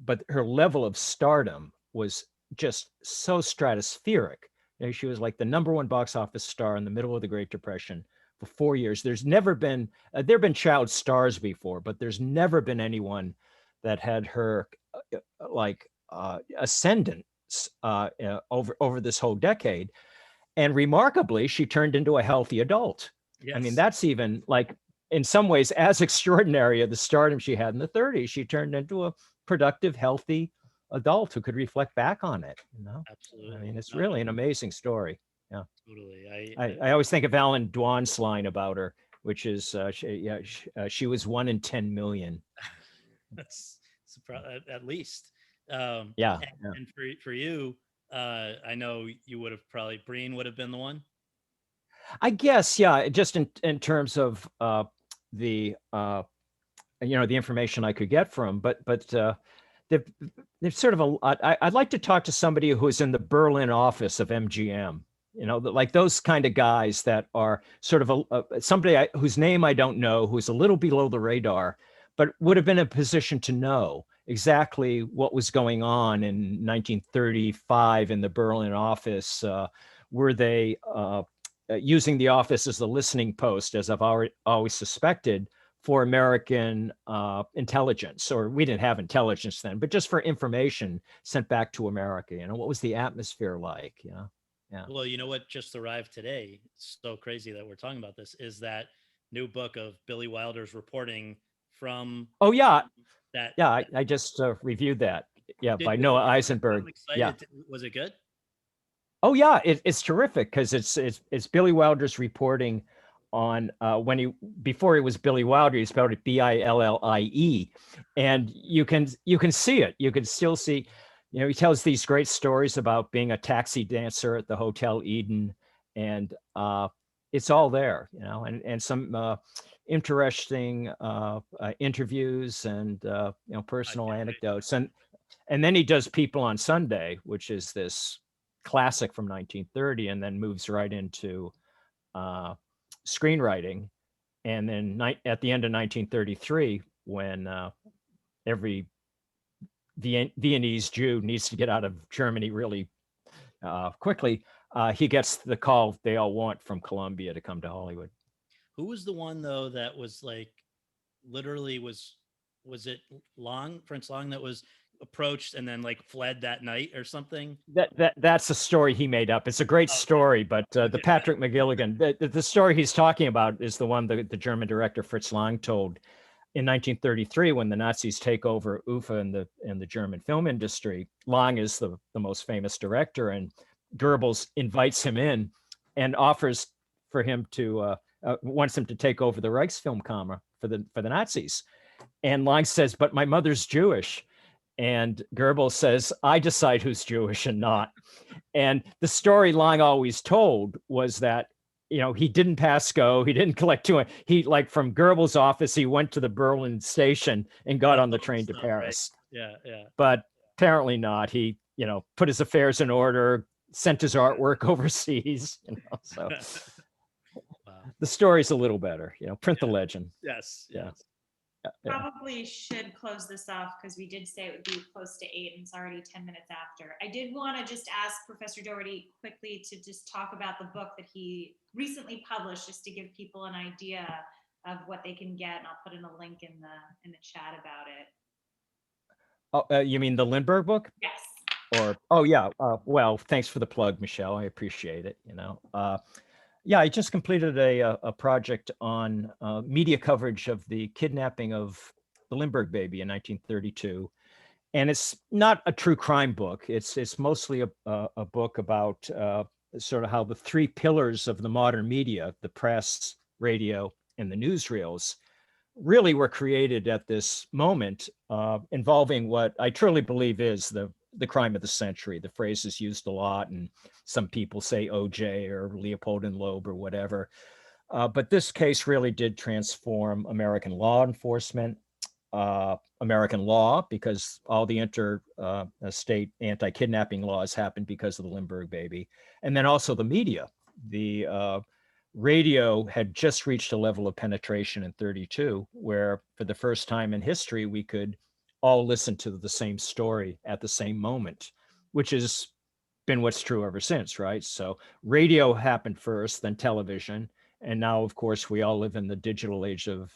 but her level of stardom was just so stratospheric. She was like the #1 box office star in the middle of the Great Depression for 4 years. There's never been there've been child stars before, but there's never been anyone that had her ascendance over this whole decade. And remarkably, she turned into a healthy adult. Yes. I mean, that's even like in some ways as extraordinary of the stardom she had in the 30s. She turned into a productive, healthy adult who could reflect back on it. You know, Absolutely. I mean, it's No, really an amazing story. Yeah, totally. I always think of Alan Dwan's line about her, which is, she was 1 in 10 million. That's at least. Yeah, And, yeah. and for you, I know you would have probably Breen would have been the one. I guess, yeah, just in terms of the the information I could get from, but they've sort of I'd like to talk to somebody who is in the Berlin office of MGM. Like those kind of guys that are sort of somebody whose name I don't know, who's a little below the radar, but would have been in a position to know exactly what was going on in 1935 in the Berlin office. Were they using the office as the listening post, as I've always suspected, for American intelligence? Or we didn't have intelligence then, but just for information sent back to America. What was the atmosphere like? Yeah. Well, you know what just arrived today? It's so crazy that we're talking about this. Is that new book of Billy Wilder's reporting from? Oh yeah, that. Yeah, I just reviewed that. Yeah, by Did Noah you? Eisenberg. I'm excited. Yeah. Was it good? Oh yeah, it's terrific because it's Billy Wilder's reporting on before he was Billy Wilder, he spelled it Billie, and you can see it. You can still see, he tells these great stories about being a taxi dancer at the Hotel Eden, and it's all there, and some interesting interviews and personal anecdotes, and then he does People on Sunday, which is this classic from 1930, and then moves right into screenwriting. And then at the end of 1933, when every Viennese Jew needs to get out of Germany really quickly, he gets the call they all want from Columbia to come to Hollywood. Who was the one though that was like literally was it Fritz Lang that was approached and then like fled that night or something? That's a story he made up. It's a great story, but the Patrick McGilligan, the story he's talking about is the one the German director Fritz Lang told in 1933 when the Nazis take over UFA in the German film industry. Lang is the most famous director, and Goebbels invites him in and offers for him to wants him to take over the Reichsfilmkammer for the Nazis. And Lang says, "But my mother's Jewish." And Goebbels says, "I decide who's Jewish and not." And the story Lang always told was that, he didn't pass go. He didn't collect he like from Goebbels' office, he went to the Berlin station and got on the train to Paris. Right. Yeah. But apparently not. He, put his affairs in order, sent his artwork overseas, so Wow. The story's a little better, print the legend. Yes. Yeah. Probably should close this off because we did say it would be close to 8 and it's already 10 minutes after. I did want to just ask Professor Doherty quickly to just talk about the book that he recently published, just to give people an idea of what they can get, and I'll put in a link in the chat about it. Oh, you mean the Lindbergh book? Yes. Oh yeah. Well, thanks for the plug, Michelle. I appreciate it. Yeah, I just completed a project on media coverage of the kidnapping of the Lindbergh baby in 1932, and it's not a true crime book. It's mostly a book about sort of how the three pillars of the modern media, the press, radio, and the newsreels, really were created at this moment, involving what I truly believe is the crime of the century. The phrase is used a lot, and some people say OJ or Leopold and Loeb or whatever. But this case really did transform American law enforcement, American law, because all the interstate anti-kidnapping laws happened because of the Lindbergh baby. And then also the media. The radio had just reached a level of penetration in 32 where for the first time in history, we could all listen to the same story at the same moment, which has been what's true ever since, right? So radio happened first, then television. And now, of course, we all live in the digital age of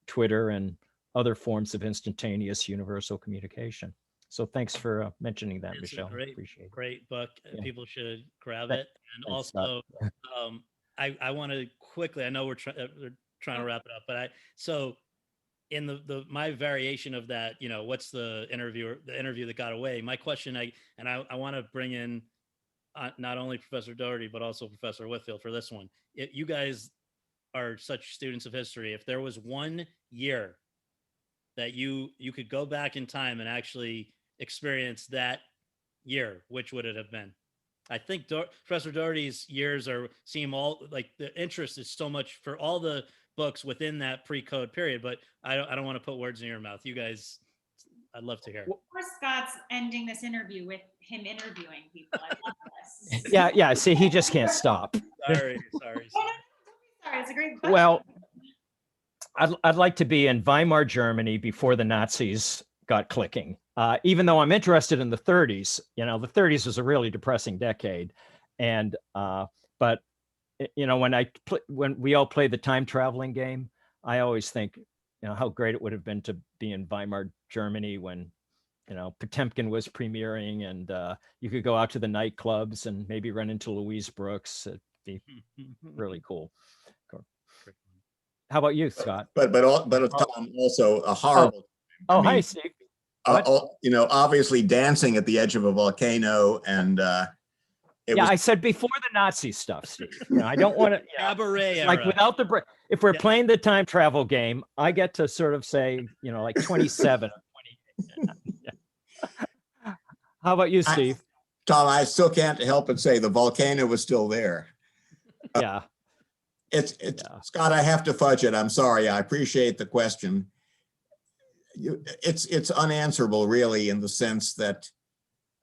Twitter and other forms of instantaneous universal communication. So thanks for mentioning that, It's a Michelle. great, Appreciate it. great book. Yeah. People should grab Thank- it. And thanks, Scott. also, I want to quickly, I know we're trying to wrap it up, but so in the my variation of that, what's the interview that got away? My question, I want to bring in not only Professor Doherty, but also Professor Whitfield for this one. You guys are such students of history. If there was one year that you could go back in time and actually experience that year, which would it have been? I think Professor Doherty's years seem all like the interest is so much for all the books within that pre-code period, but I don't want to put words in your mouth. You guys, I'd love to hear. Of course, Scott's ending this interview with him interviewing people. I love this. Yeah. See, he just can't stop. Sorry. Oh, no, don't be sorry. It's a great question. Well, I'd like to be in Weimar, Germany before the Nazis got clicking. Even though I'm interested in the 30s, the 30s was a really depressing decade. And, but when we all play the time traveling game, I always think, how great it would have been to be in Weimar, Germany when, Potemkin was premiering and you could go out to the nightclubs and maybe run into Louise Brooks. It'd be really cool. How about you, Scott? But Tom, also a horrible. Oh, I hi, mean, Steve. obviously dancing at the edge of a volcano, and I said before the Nazi stuff, Steve. I don't want to. Cabaret Like era. without the break. If we're playing the time travel game, I get to sort of say, like 27 or 28. How about you, Steve? Tom, I still can't help but say the volcano was still there. Yeah. Scott, I have to fudge it. I'm sorry. I appreciate the question. It's unanswerable, really, in the sense that,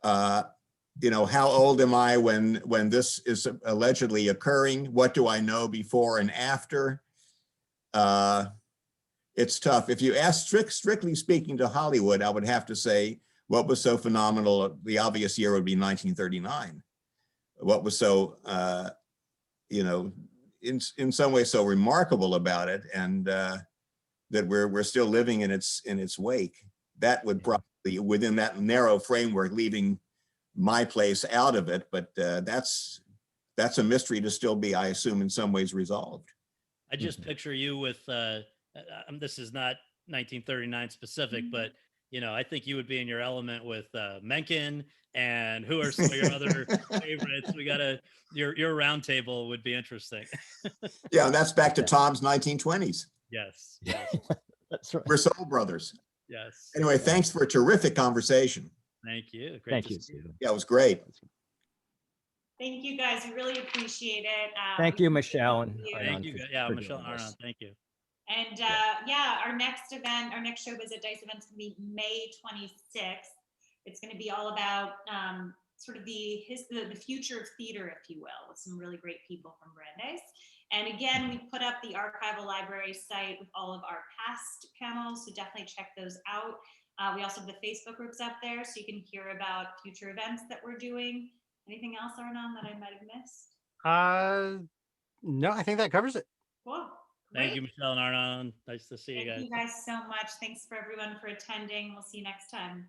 how old am I when this is allegedly occurring? What do I know before and after? It's tough. If you ask strictly speaking to Hollywood, I would have to say what was so phenomenal. The obvious year would be 1939. What was so, in some ways so remarkable about it, and that we're still living in its wake. That would probably, within that narrow framework, leaving my place out of it, but that's a mystery to still be, I assume, in some ways resolved. I just picture you with this is not 1939 specific, but I think you would be in your element with Mencken. And who are some of your other favorites? Your round table would be interesting. Yeah, and that's back to Tom's 1920s. Yes. That's right. We're soul brothers. Yes. Anyway, thanks for a terrific conversation. Thank you. Thank you, Steve. Yeah, it was great. Thank you, guys. We really appreciate it. Thank you, Michelle. And Thank you. Yeah, for Michelle doing Arnon. this. Thank you. And our next event, our next Showbiz at Dice event is going to be May 26th. It's going to be all about sort of the future of theater, if you will, with some really great people from Brandeis. And again, we put up the archival library site with all of our past panels, so definitely check those out. We also have the Facebook groups up there, so you can hear about future events that we're doing. Anything else, Arnon, that I might have missed? No, I think that covers it. Cool. Thank you, Michelle and Arnon. Nice to see you guys. Thank you guys so much. Thanks for everyone for attending. We'll see you next time.